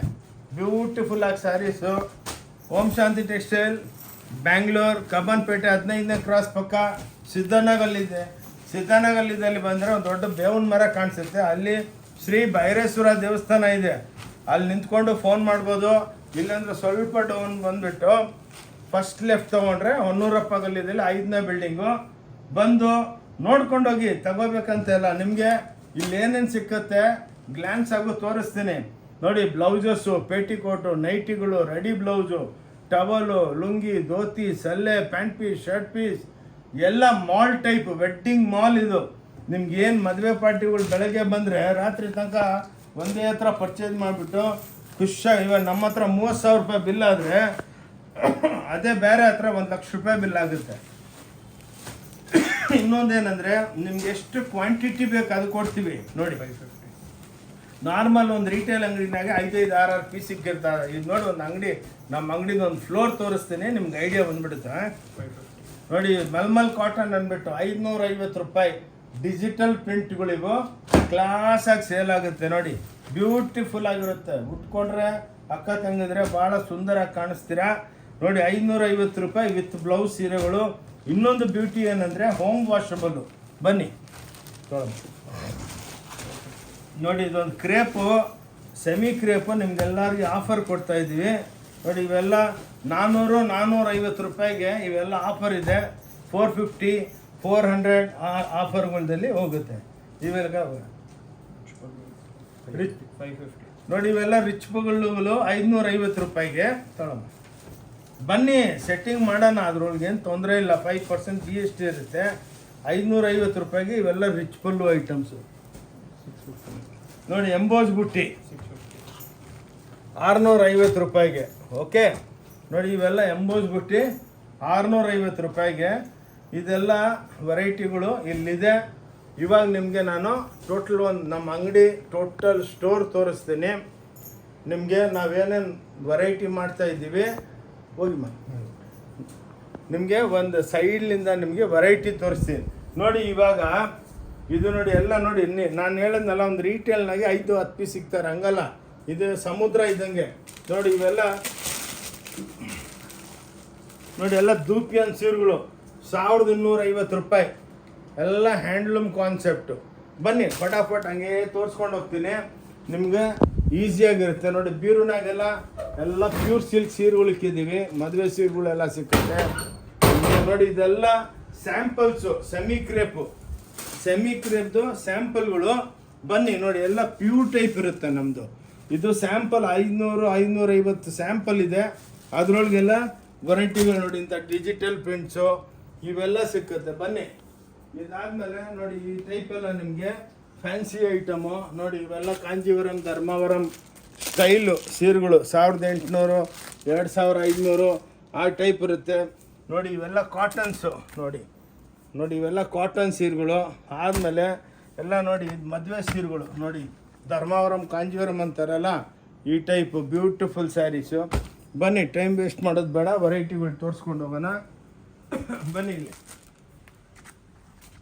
ಬ್ಯೂಟಿಫುಲ್ ಆಗಿ ಸ್ಯಾರೀಸು. ಓಂ ಶಾಂತಿ ಟೆಕ್ಸ್ಟೈಲ್ ಬ್ಯಾಂಗ್ಳೂರ್, ಕಬ್ಬನ್ಪೇಟೆ 15ನೇ ಕ್ರಾಸ್ ಪಕ್ಕ ಸಿದ್ಧನಗಲ್ಲಿದೆ. ಸಿದ್ಧನಗಲ್ಲಿದ್ದಲ್ಲಿ ಬಂದರೆ ಒಂದು ದೊಡ್ಡ ಬೇವಿನ ಮರ ಕಾಣಿಸುತ್ತೆ. ಅಲ್ಲಿ ಶ್ರೀ ಭೈರೇಶ್ವರ ದೇವಸ್ಥಾನ ಇದೆ. ಅಲ್ಲಿ ನಿಂತ್ಕೊಂಡು ಫೋನ್ ಮಾಡ್ಬೋದು. ಇಲ್ಲಾಂದ್ರೆ ಸ್ವಲ್ಪ ಡೌನ್ ಬಂದುಬಿಟ್ಟು ಫಸ್ಟ್ ಲೆಫ್ಟ್ ತೊಗೊಂಡ್ರೆ ಹೊನ್ನೂರಪ್ಪ ಗಲ್ಲಿದಲ್ಲಿ 5ನೇ ಬಿಲ್ಡಿಂಗು. ಬಂದು ನೋಡ್ಕೊಂಡೋಗಿ, ತಗೋಬೇಕಂತೆಲ್ಲ. ನಿಮಗೆ ಇಲ್ಲಿ ಏನೇನು ಸಿಕ್ಕತ್ತೆ ಗ್ಲ್ಯಾನ್ಸ್ ಆಗು ತೋರಿಸ್ತೀನಿ. ನೋಡಿ, ಬ್ಲೌಸಸ್ಸು, ಪೇಟಿಕೋಟು, ನೈಟಿಗಳು, ready blouse, towel, lungi, dhoti, ಸಲ್ಲೆ, ಪ್ಯಾಂಟ್ ಪೀಸ್, ಶರ್ಟ್ ಪೀಸ್, ಎಲ್ಲ ಮಾಲ್ ಟೈಪ್. ವೆಡ್ಡಿಂಗ್ ಮಾಲ್ ಇದು. ನಿಮ್ಗೆ ಏನು ಮದುವೆ ಪಾರ್ಟಿಗಳು ಬೆಳಗ್ಗೆ ಬಂದರೆ ರಾತ್ರಿ ತನಕ ಒಂದೇ ಹತ್ರ ಪರ್ಚೇಸ್ ಮಾಡಿಬಿಟ್ಟು ಖುಷಿಯಾಗಿ. ಇವಾಗ ನಮ್ಮ ಹತ್ರ 30,000 ರೂಪಾಯಿ ಬಿಲ್ ಆದರೆ ಅದೇ ಬೇರೆ ಹತ್ರ 1 ಲಕ್ಷ ರೂಪಾಯಿ ಬಿಲ್ ಆಗುತ್ತೆ. ಇನ್ನೊಂದೇನಂದರೆ ನಿಮ್ಗೆ ಎಷ್ಟು ಕ್ವಾಂಟಿಟಿ ಬೇಕು ಅದು ಕೊಡ್ತೀವಿ ನೋಡಿ. 550. ನಾರ್ಮಲ್ ಒಂದು ರಿಟೇಲ್ ಅಂಗಡಿನಾಗೆ 5-6 ಪೀಸ್ ಸಿಕ್ಕಿರ್ತಾರೆ. ಇದು ನೋಡಿ ಒಂದು ಅಂಗಡಿ, ನಮ್ಮ ಅಂಗಡಿದು ಒಂದು ಫ್ಲೋರ್ ತೋರಿಸ್ತೀನಿ, ನಿಮ್ಗೆ ಐಡಿಯಾ ಬಂದ್ಬಿಡುತ್ತೆ. 550. ನೋಡಿ ಮಲ್ಮಲ್ ಕಾಟನ್ ಅಂದ್ಬಿಟ್ಟು 550 ರೂಪಾಯಿ ಡಿಜಿಟಲ್ ಪ್ರಿಂಟ್ಗಳಿಗೂ ಕ್ಲಾಸಾಗಿ ಸೇಲ್ ಆಗುತ್ತೆ. ನೋಡಿ ಬ್ಯೂಟಿಫುಲ್ ಆಗಿರುತ್ತೆ, ಉಟ್ಕೊಂಡ್ರೆ ಅಕ್ಕ ತಂಗಿದ್ರೆ ಭಾಳ ಸುಂದರವಾಗಿ ಕಾಣಿಸ್ತೀರಾ. ನೋಡಿ 550 ರೂಪಾಯಿ ವಿತ್ ಬ್ಲೌಸ್ ಸೀರೆಗಳು. ಇನ್ನೊಂದು ಬ್ಯೂಟಿ ಏನಂದರೆ ಹೋಮ್ ವಾಷಬಲು. ಬನ್ನಿ ನೋಡಿ, ಇದೊಂದು ಕ್ರೇಪು, ಸೆಮಿ ಕ್ರೇಪು ನಿಮ್ಗೆಲ್ಲರಿಗೂ ಆಫರ್ ಕೊಡ್ತಾ ಇದ್ದೀವಿ. ನೋಡಿ ಇವೆಲ್ಲ 400-450 ರೂಪಾಯಿಗೆ ಇವೆಲ್ಲ ಆಫರ್ ಇದೆ. 450, 400 ಆಫರ್ಗಳಲ್ಲಿ ಹೋಗುತ್ತೆ. ಇವೆಲ್ಲ ರಿಚ್ 550. ನೋಡಿ ಇವೆಲ್ಲ ರಿಚ್ ಬಗಳು 550 ರೂಪಾಯಿಗೆ ತಗೊಮ್ಮ. ಬನ್ನಿ ಸೆಟ್ಟಿಂಗ್ ಮಾಡೋಣ, ಅದ್ರೊಳಗೆ ಏನು ತೊಂದರೆ ಇಲ್ಲ. 5% GST ಇರುತ್ತೆ. 550 ರೂಪಾಯಿಗೆ ಇವೆಲ್ಲ ರಿಚ್ ಪಲ್ಲು ಐಟಮ್ಸು. ನೋಡಿ ಎಂಬೋಸ್ ಬುಟ್ಟಿ 650 ರೂಪಾಯಿಗೆ. ಓಕೆ ನೋಡಿ ಇವೆಲ್ಲ ಎಂಬೋಸ್ ಬುಟ್ಟಿ 650 ರೂಪಾಯಿಗೆ. ಇದೆಲ್ಲ ವೆರೈಟಿಗಳು ಇಲ್ಲಿದೆ. ಇವಾಗ ನಿಮಗೆ ನಾನು ಟೋಟಲ್ ಒಂದು ನಮ್ಮ ಅಂಗಡಿ ಟೋಟಲ್ ಸ್ಟೋರ್ ತೋರಿಸ್ತೀನಿ ನಿಮಗೆ. ನಾವೇನೇನು ವೆರೈಟಿ ಮಾಡ್ತಾ ಇದ್ದೀವಿ ಹೋಗಿ ನಿಮಗೆ ಒಂದು ಸೈಡ್ಲಿಂದ ನಿಮಗೆ ವೆರೈಟಿ ತೋರಿಸ್ತೀನಿ. ನೋಡಿ ಇವಾಗ ಇದು ನೋಡಿ ಎಲ್ಲ ನೋಡಿ, ನಾನು ಹೇಳಿದ್ನಲ್ಲ ಒಂದು ರೀಟೇಲ್ನಾಗೆ 5-10 ಪೀಸ್ ಸಿಗ್ತಾರೆ, ಹಂಗಲ್ಲ. ಇದು ಸಮುದ್ರ ಇದ್ದಂಗೆ. ನೋಡಿ ಇವೆಲ್ಲ ನೋಡಿ ಎಲ್ಲ ದೂಪಿಯನ್ ಸೀರೆಗಳು 1250 ರೂಪಾಯಿ, ಎಲ್ಲ ಹ್ಯಾಂಡ್ಲೂಮ್ ಕಾನ್ಸೆಪ್ಟು. ಬನ್ನಿ ಫಟಾಫಟ್ ಹಂಗೆ ತೋರಿಸ್ಕೊಂಡು ಹೋಗ್ತೀನಿ, ನಿಮ್ಗೆ ಈಸಿಯಾಗಿರುತ್ತೆ. ನೋಡಿ ಬೀರುನಾಗೆಲ್ಲ ಎಲ್ಲ ಪ್ಯೂರ್ ಸಿಲ್ಕ್ ಸೀರೆಗಳು ಇಕ್ಕಿದ್ದೀವಿ, ಮದುವೆ ಸೀರೆಗಳೆಲ್ಲ ಸಿಕ್ಕುತ್ತೆ. ನೋಡಿ ಇದೆಲ್ಲ ಸ್ಯಾಂಪಲ್ಸು, ಸೆಮಿ ಕ್ರೇಪ್ದು ಸ್ಯಾಂಪಲ್ಗಳು. ಬನ್ನಿ ನೋಡಿ ಎಲ್ಲ ಪ್ಯೂರ್ ಟೈಪ್ ಇರುತ್ತೆ ನಮ್ಮದು. ಇದು ಸ್ಯಾಂಪಲ್ 500-550 ಸ್ಯಾಂಪಲ್ ಇದೆ. ಅದರೊಳಗೆಲ್ಲ ವೆರೈಟಿಗಳು ನೋಡಿ, ಇಂಥ ಡಿಜಿಟಲ್ ಪ್ರಿಂಟ್ಸು ಇವೆಲ್ಲ ಸಿಕ್ಕುತ್ತೆ. ಬನ್ನಿ ಇದಾದ್ಮೇಲೆ ನೋಡಿ ಈ ಟೈಪೆಲ್ಲ ನಿಮಗೆ ಫ್ಯಾನ್ಸಿ ಐಟಮು. ನೋಡಿ ಇವೆಲ್ಲ ಕಾಂಜೀವರಂ, ಧರ್ಮಾವರಂ ಸ್ಟೈಲು ಸೀರೆಗಳು 1800, 2500 ಆ ಟೈಪ್ ಇರುತ್ತೆ. ನೋಡಿ ಇವೆಲ್ಲ ಕಾಟನ್ಸು. ನೋಡಿ ಇವೆಲ್ಲ ಕಾಟನ್ ಸೀರೆಗಳು. ಆದಮೇಲೆ ಎಲ್ಲ ನೋಡಿ ಇದು ಮದುವೆ ಸೀರೆಗಳು. ನೋಡಿ ಧರ್ಮಾವರಂ, ಕಾಂಜೀವರಂ ಅಂತಾರಲ್ಲ ಈ ಟೈಪು ಬ್ಯೂಟಿಫುಲ್ ಸ್ಯಾರೀಸು. ಬನ್ನಿ ಟೈಮ್ ವೇಸ್ಟ್ ಮಾಡೋದು ಬೇಡ, ವೆರೈಟಿಗಳು ತೋರಿಸ್ಕೊಂಡು ಹೋಗೋಣ. ಬನ್ನಿ ಇಲ್ಲಿ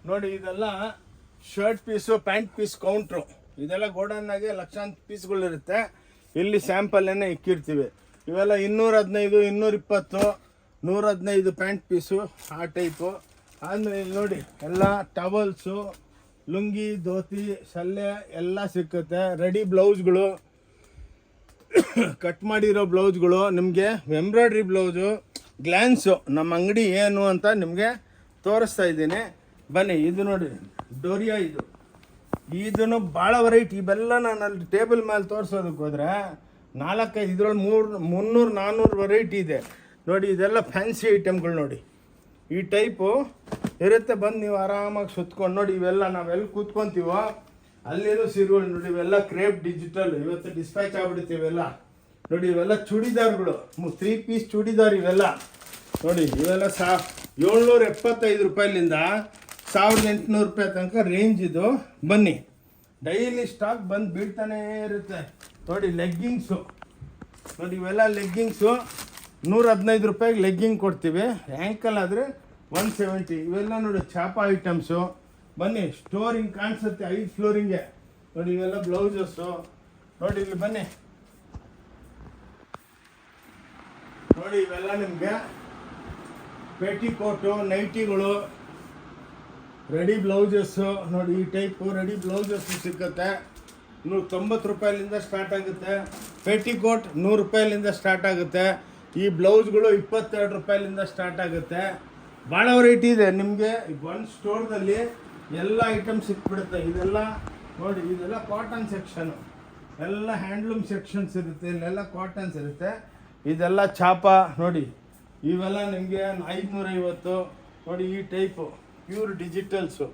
ನೋಡಿ ಇದೆಲ್ಲ shirt piece, pant piece counter. ಇದೆಲ್ಲ ಗೋಡನ್ನಾಗೆ ಲಕ್ಷಾಂತರ ಪೀಸ್ಗಳಿರುತ್ತೆ. ಇಲ್ಲಿ ಸ್ಯಾಂಪಲ್ಲೇನೆ ಇಕ್ಕಿರ್ತೀವಿ. ಇವೆಲ್ಲ 215, 220, 115 ಪ್ಯಾಂಟ್ ಪೀಸು ಆ ಟೈಪು. ಆದಮೇಲೆ ಇಲ್ಲಿ ನೋಡಿ ಎಲ್ಲ ಟವಲ್ಸು, ಲುಂಗಿ, ಧೋತಿ, ಸಲ್ಲೆ ಎಲ್ಲ ಸಿಕ್ಕುತ್ತೆ. ರೆಡಿ ಬ್ಲೌಸ್ಗಳು, ಕಟ್ ಮಾಡಿರೋ ಬ್ಲೌಸ್ಗಳು, ನಿಮಗೆ ಎಂಬ್ರಾಯ್ಡ್ರಿ ಬ್ಲೌಸು, ಗ್ಲ್ಯಾನ್ಸು. ನಮ್ಮ ಅಂಗಡಿ ಏನು ಅಂತ ನಿಮಗೆ ತೋರಿಸ್ತಾ ಇದ್ದೀನಿ. ಬನ್ನಿ ಇದು ನೋಡಿ ಡೋರಿಯಾ. ಇದನ್ನು ಭಾಳ ವೆರೈಟಿ. ಇವೆಲ್ಲ ನಾನು ಅಲ್ಲಿ ಟೇಬಲ್ ಮೇಲೆ ತೋರಿಸೋದಕ್ಕೆ ಹೋದರೆ 4-5 ಇದ್ರೊಳಗೆ 300-400 ವೆರೈಟಿ ಇದೆ. ನೋಡಿ ಇದೆಲ್ಲ ಫ್ಯಾನ್ಸಿ ಐಟಮ್ಗಳು. ನೋಡಿ ಈ ಟೈಪು ಇರುತ್ತೆ. ಬಂದು ನೀವು ಆರಾಮಾಗಿ ಸುತ್ಕೊಂಡು ನೋಡಿ. ಇವೆಲ್ಲ ನಾವೆಲ್ಲಿ ಕೂತ್ಕೊತೀವೋ ಅಲ್ಲೇನೋ ಸೀರೆಗಳು. ನೋಡಿ ಇವೆಲ್ಲ ಕ್ರೇಪ್ ಡಿಜಿಟಲ್, ಇವತ್ತು ಡಿಸ್ಪ್ಯಾಚ್ ಆಗ್ಬಿಡುತ್ತೆ ಇವೆಲ್ಲ. ನೋಡಿ ಇವೆಲ್ಲ ಚೂಡಿದಾರ್ಗಳು, 3 ಪೀಸ್ ಚೂಡಿದಾರ್ ಇವೆಲ್ಲ. ನೋಡಿ ಇವೆಲ್ಲ 775 ರೂಪಾಯಿಲಿಂದ 1800 ರೂಪಾಯಿ ತನಕ ರೇಂಜ್ ಇದು. ಬನ್ನಿ ಡೈಲಿ ಸ್ಟಾಕ್ ಬಂದು ಬೀಳ್ತಾನೇ ಇರುತ್ತೆ. ನೋಡಿ ಲೆಗ್ಗಿಂಗ್ಸು. ನೋಡಿ ಇವೆಲ್ಲ ಲೆಗ್ಗಿಂಗ್ಸು 115 ರೂಪಾಯಿಗೆ ಲೆಗ್ಗಿಂಗ್ ಕೊಡ್ತೀವಿ. ಆ್ಯಂಕಲ್ ಆದರೆ 170. ಇವೆಲ್ಲ ನೋಡಿ ಚಾಪ ಐಟಮ್ಸು. ಬನ್ನಿ ಸ್ಟೋರಿಂಗ್ ಕಾಣಿಸುತ್ತೆ 5 ಫ್ಲೋರಿಂಗೆ. ನೋಡಿ ಇವೆಲ್ಲ ಬ್ಲೌಸಸ್ಸು. ನೋಡಿ ಇಲ್ಲಿ ಬನ್ನಿ. ನೋಡಿ ಇವೆಲ್ಲ ನಿಮಗೆ ಪೇಟಿಕೋಟು, ನೈಟಿಗಳು, ರೆಡಿ ಬ್ಲೌಸಸ್ಸು. ನೋಡಿ ಈ ಟೈಪು ರೆಡಿ ಬ್ಲೌಸಸ್ಸು ಸಿಕ್ಕುತ್ತೆ. 190 ರೂಪಾಯಿಲಿಂದ ಸ್ಟಾರ್ಟ್ ಆಗುತ್ತೆ. ಪೇಟಿಕೋಟ್ 100 ರೂಪಾಯಿಲಿಂದ ಸ್ಟಾರ್ಟ್ ಆಗುತ್ತೆ. ಈ ಬ್ಲೌಸ್ಗಳು 22 ರೂಪಾಯಿಲಿಂದ ಸ್ಟಾರ್ಟ್ ಆಗುತ್ತೆ. ಭಾಳ ವೆರೈಟಿ ಇದೆ ನಿಮಗೆ. ಒಂದು ಸ್ಟೋರ್ದಲ್ಲಿ ಎಲ್ಲ ಐಟಮ್ ಸಿಕ್ಬಿಡುತ್ತೆ. ಇದೆಲ್ಲ ನೋಡಿ ಇದೆಲ್ಲ ಕಾಟನ್ ಸೆಕ್ಷನು, ಎಲ್ಲ ಹ್ಯಾಂಡ್ಲೂಮ್ ಸೆಕ್ಷನ್ಸ್ ಇರುತ್ತೆ. ಇಲ್ಲೆಲ್ಲ ಕಾಟನ್ಸ್ ಇರುತ್ತೆ. ಇದೆಲ್ಲ ಚಾಪ. ನೋಡಿ ಇವೆಲ್ಲ ನಿಮಗೆ 550. ನೋಡಿ ಈ ಟೈಪು ಪ್ಯೂರ್ ಡಿಜಿಟಲ್ಸು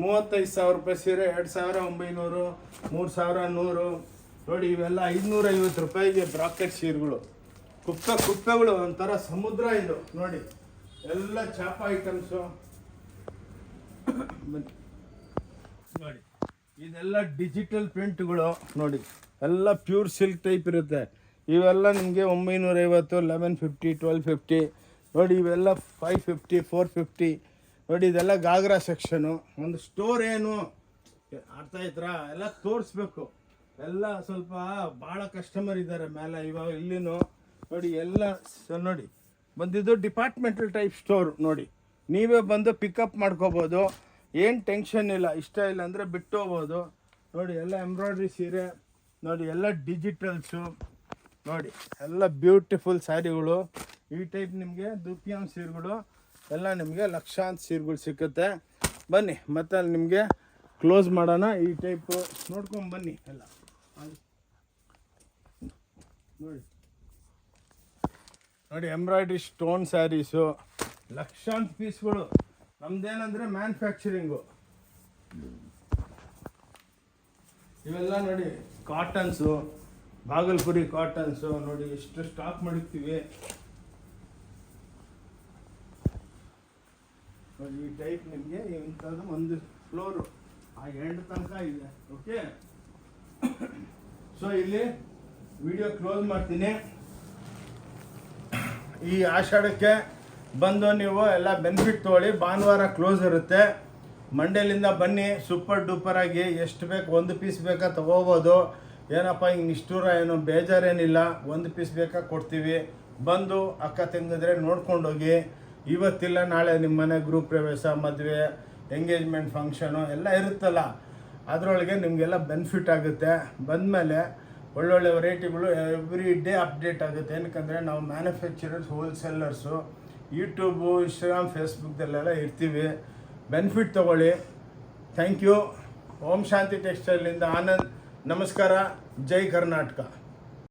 35,000 ರೂಪಾಯಿ ಸೀರೆ 2,900, 3,100. ನೋಡಿ ಇವೆಲ್ಲ 550 ರೂಪಾಯಿಗೆ ಬ್ರಾಕೆಟ್ ಸೀರೆಗಳು. ಕುಪ್ಪೆಗಳು ಒಂಥರ ಸಮುದ್ರ ಇದು ನೋಡಿ, ಎಲ್ಲ ಚಾಪ ಐಟಮ್ಸು ಬನ್ನಿ ನೋಡಿ. ಇದೆಲ್ಲ ಡಿಜಿಟಲ್ ಪ್ರಿಂಟ್ಗಳು ನೋಡಿ, ಎಲ್ಲ ಪ್ಯೂರ್ ಸಿಲ್ಕ್ ಟೈಪ್ ಇರುತ್ತೆ. ಇವೆಲ್ಲ ನಿಮಗೆ 950, 1150, 1250 ನೋಡಿ. ಇವೆಲ್ಲ 550, 450 ನೋಡಿ. ಇದೆಲ್ಲ ಗಾಗ್ರಾ ಸೆಕ್ಷನು. ಒಂದು ಸ್ಟೋರ್ ಏನು ಅರ್ಥ ಆಯ್ತಾ, ಎಲ್ಲ ತೋರಿಸ್ಬೇಕು. ಎಲ್ಲ ಸ್ವಲ್ಪ ಭಾಳ ಕಸ್ಟಮರ್ ಇದ್ದಾರೆ ಮೇಲೆ ಇವಾಗ ಇಲ್ಲಿನೂ ನೋಡಿ. ಎಲ್ಲ ನೋಡಿ ಬಂದಿದ್ದು ಡಿಪಾರ್ಟ್ಮೆಂಟಲ್ ಟೈಪ್ ಸ್ಟೋರ್ ನೋಡಿ. ನೀವೇ ಬಂದು ಪಿಕಪ್ ಮಾಡ್ಕೋಬೋದು, ಏನು ಟೆನ್ಷನ್ ಇಲ್ಲ. ಇಷ್ಟ ಇಲ್ಲ ಅಂದರೆ ಬಿಟ್ಟು ಹೋಗ್ಬೋದು ನೋಡಿ. ಎಲ್ಲ ಎಂಬ್ರಾಯ್ಡ್ರಿ ಸೀರೆ ನೋಡಿ, ಎಲ್ಲ ಡಿಜಿಟಲ್ಸು ನೋಡಿ, ಎಲ್ಲ ಬ್ಯೂಟಿಫುಲ್ ಸ್ಯಾರಿಗಳು. ಈ ಟೈಪ್ ನಿಮಗೆ ದುಪ್ಯಾಮ್ ಸೀರೆಗಳು ಎಲ್ಲ ನಿಮಗೆ ಲಕ್ಷಾಂತರ ಸೀರೆಗಳು ಸಿಕ್ಕುತ್ತೆ. ಬನ್ನಿ ಮತ್ತೆ ಅಲ್ಲಿ ನಿಮಗೆ ಕ್ಲೋಸ್ ಮಾಡೋಣ. ಈ ಟೈಪು ನೋಡ್ಕೊಂಡು ಬನ್ನಿ ಎಲ್ಲ ನೋಡಿ. ನೋಡಿ ಎಂಬ್ರಾಯ್ಡ್ರಿ ಸ್ಟೋನ್ ಸ್ಯಾರೀಸು ಲಕ್ಷಾಂತರ ಪೀಸ್ಗಳು. ನಮ್ದೇನಂದರೆ ಮ್ಯಾನುಫ್ಯಾಕ್ಚರಿಂಗು. ಇವೆಲ್ಲ ನೋಡಿ ಕಾಟನ್ಸು, ಬಾಗಲ್ಪುರಿ ಕಾಟನ್ಸು ನೋಡಿ, ಎಷ್ಟು ಸ್ಟಾಕ್ ಮಾಡಿರ್ತೀವಿ ನೋಡಿ. ಈ ಟೈಪ್ ನಿಮಗೆ ಇಂಥದ್ದು ಒಂದು ಫ್ಲೋರು ಆ ಎಂಡ್ ತನಕ ಇದೆ. ಓಕೆ, ಸೊ ಇಲ್ಲಿ ವಿಡಿಯೋ ಕ್ಲೋಸ್ ಮಾಡ್ತೀನಿ. ಈ ಆಷಾಢಕ್ಕೆ ಬಂದು ನೀವು ಎಲ್ಲ ಬೆನಿಫಿಟ್ ತೊಗೊಳ್ಳಿ. ಭಾನುವಾರ ಕ್ಲೋಸ್ ಇರುತ್ತೆ. ಮಂಡೇಲಿಂದ ಬನ್ನಿ, ಸೂಪರ್ ಡೂಪರ್ ಆಗಿ ಎಷ್ಟು ಬೇಕು ಒಂದು ಪೀಸ್ ಬೇಕಾ ತೊಗೋಬೋದು. ಏನಪ್ಪ ಹಿಂಗೆ ನಿಷ್ಠೂರ ಏನು ಬೇಜಾರೇನಿಲ್ಲ, ಒಂದು ಪೀಸ್ ಬೇಕಾ ಕೊಡ್ತೀವಿ. ಬಂದು ಅಕ್ಕ ತಂಗಿದ್ರೆ ನೋಡ್ಕೊಂಡೋಗಿ. ಇವತ್ತಿಲ್ಲ ನಾಳೆ ನಿಮ್ಮ ಮನೆ ಗ್ರೂಪ್ ಪ್ರವೇಶ, ಮದುವೆ, ಎಂಗೇಜ್ಮೆಂಟ್ ಫಂಕ್ಷನು ಎಲ್ಲ ಇರುತ್ತಲ್ಲ, ಅದರೊಳಗೆ ನಿಮಗೆಲ್ಲ ಬೆನಿಫಿಟ್ ಆಗುತ್ತೆ. ಬಂದಮೇಲೆ ಒಳ್ಳೊಳ್ಳೆ ವೆರೈಟಿಗಳು ಎವ್ರಿ ಡೇ ಅಪ್ಡೇಟ್ ಆಗುತ್ತೆ. ಏನಕ್ಕಂದರೆ ನಾವು ಮ್ಯಾನುಫ್ಯಾಕ್ಚರರ್ಸ್, ಹೋಲ್ಸೇಲರ್ಸು, ಯೂಟ್ಯೂಬು, ಇನ್ಸ್ಟಾಗ್ರಾಮ್, ಫೇಸ್ಬುಕ್ದಲ್ಲೆಲ್ಲ ಇರ್ತೀವಿ. ಬೆನಿಫಿಟ್ ತೊಗೊಳ್ಳಿ. Thank you. ಓಂ ಶಾಂತಿ ಟೆಕ್ಸ್ಟೈಲಿಂದ ಆನಂದ್. ನಮಸ್ಕಾರ. ಜೈ ಕರ್ನಾಟಕ.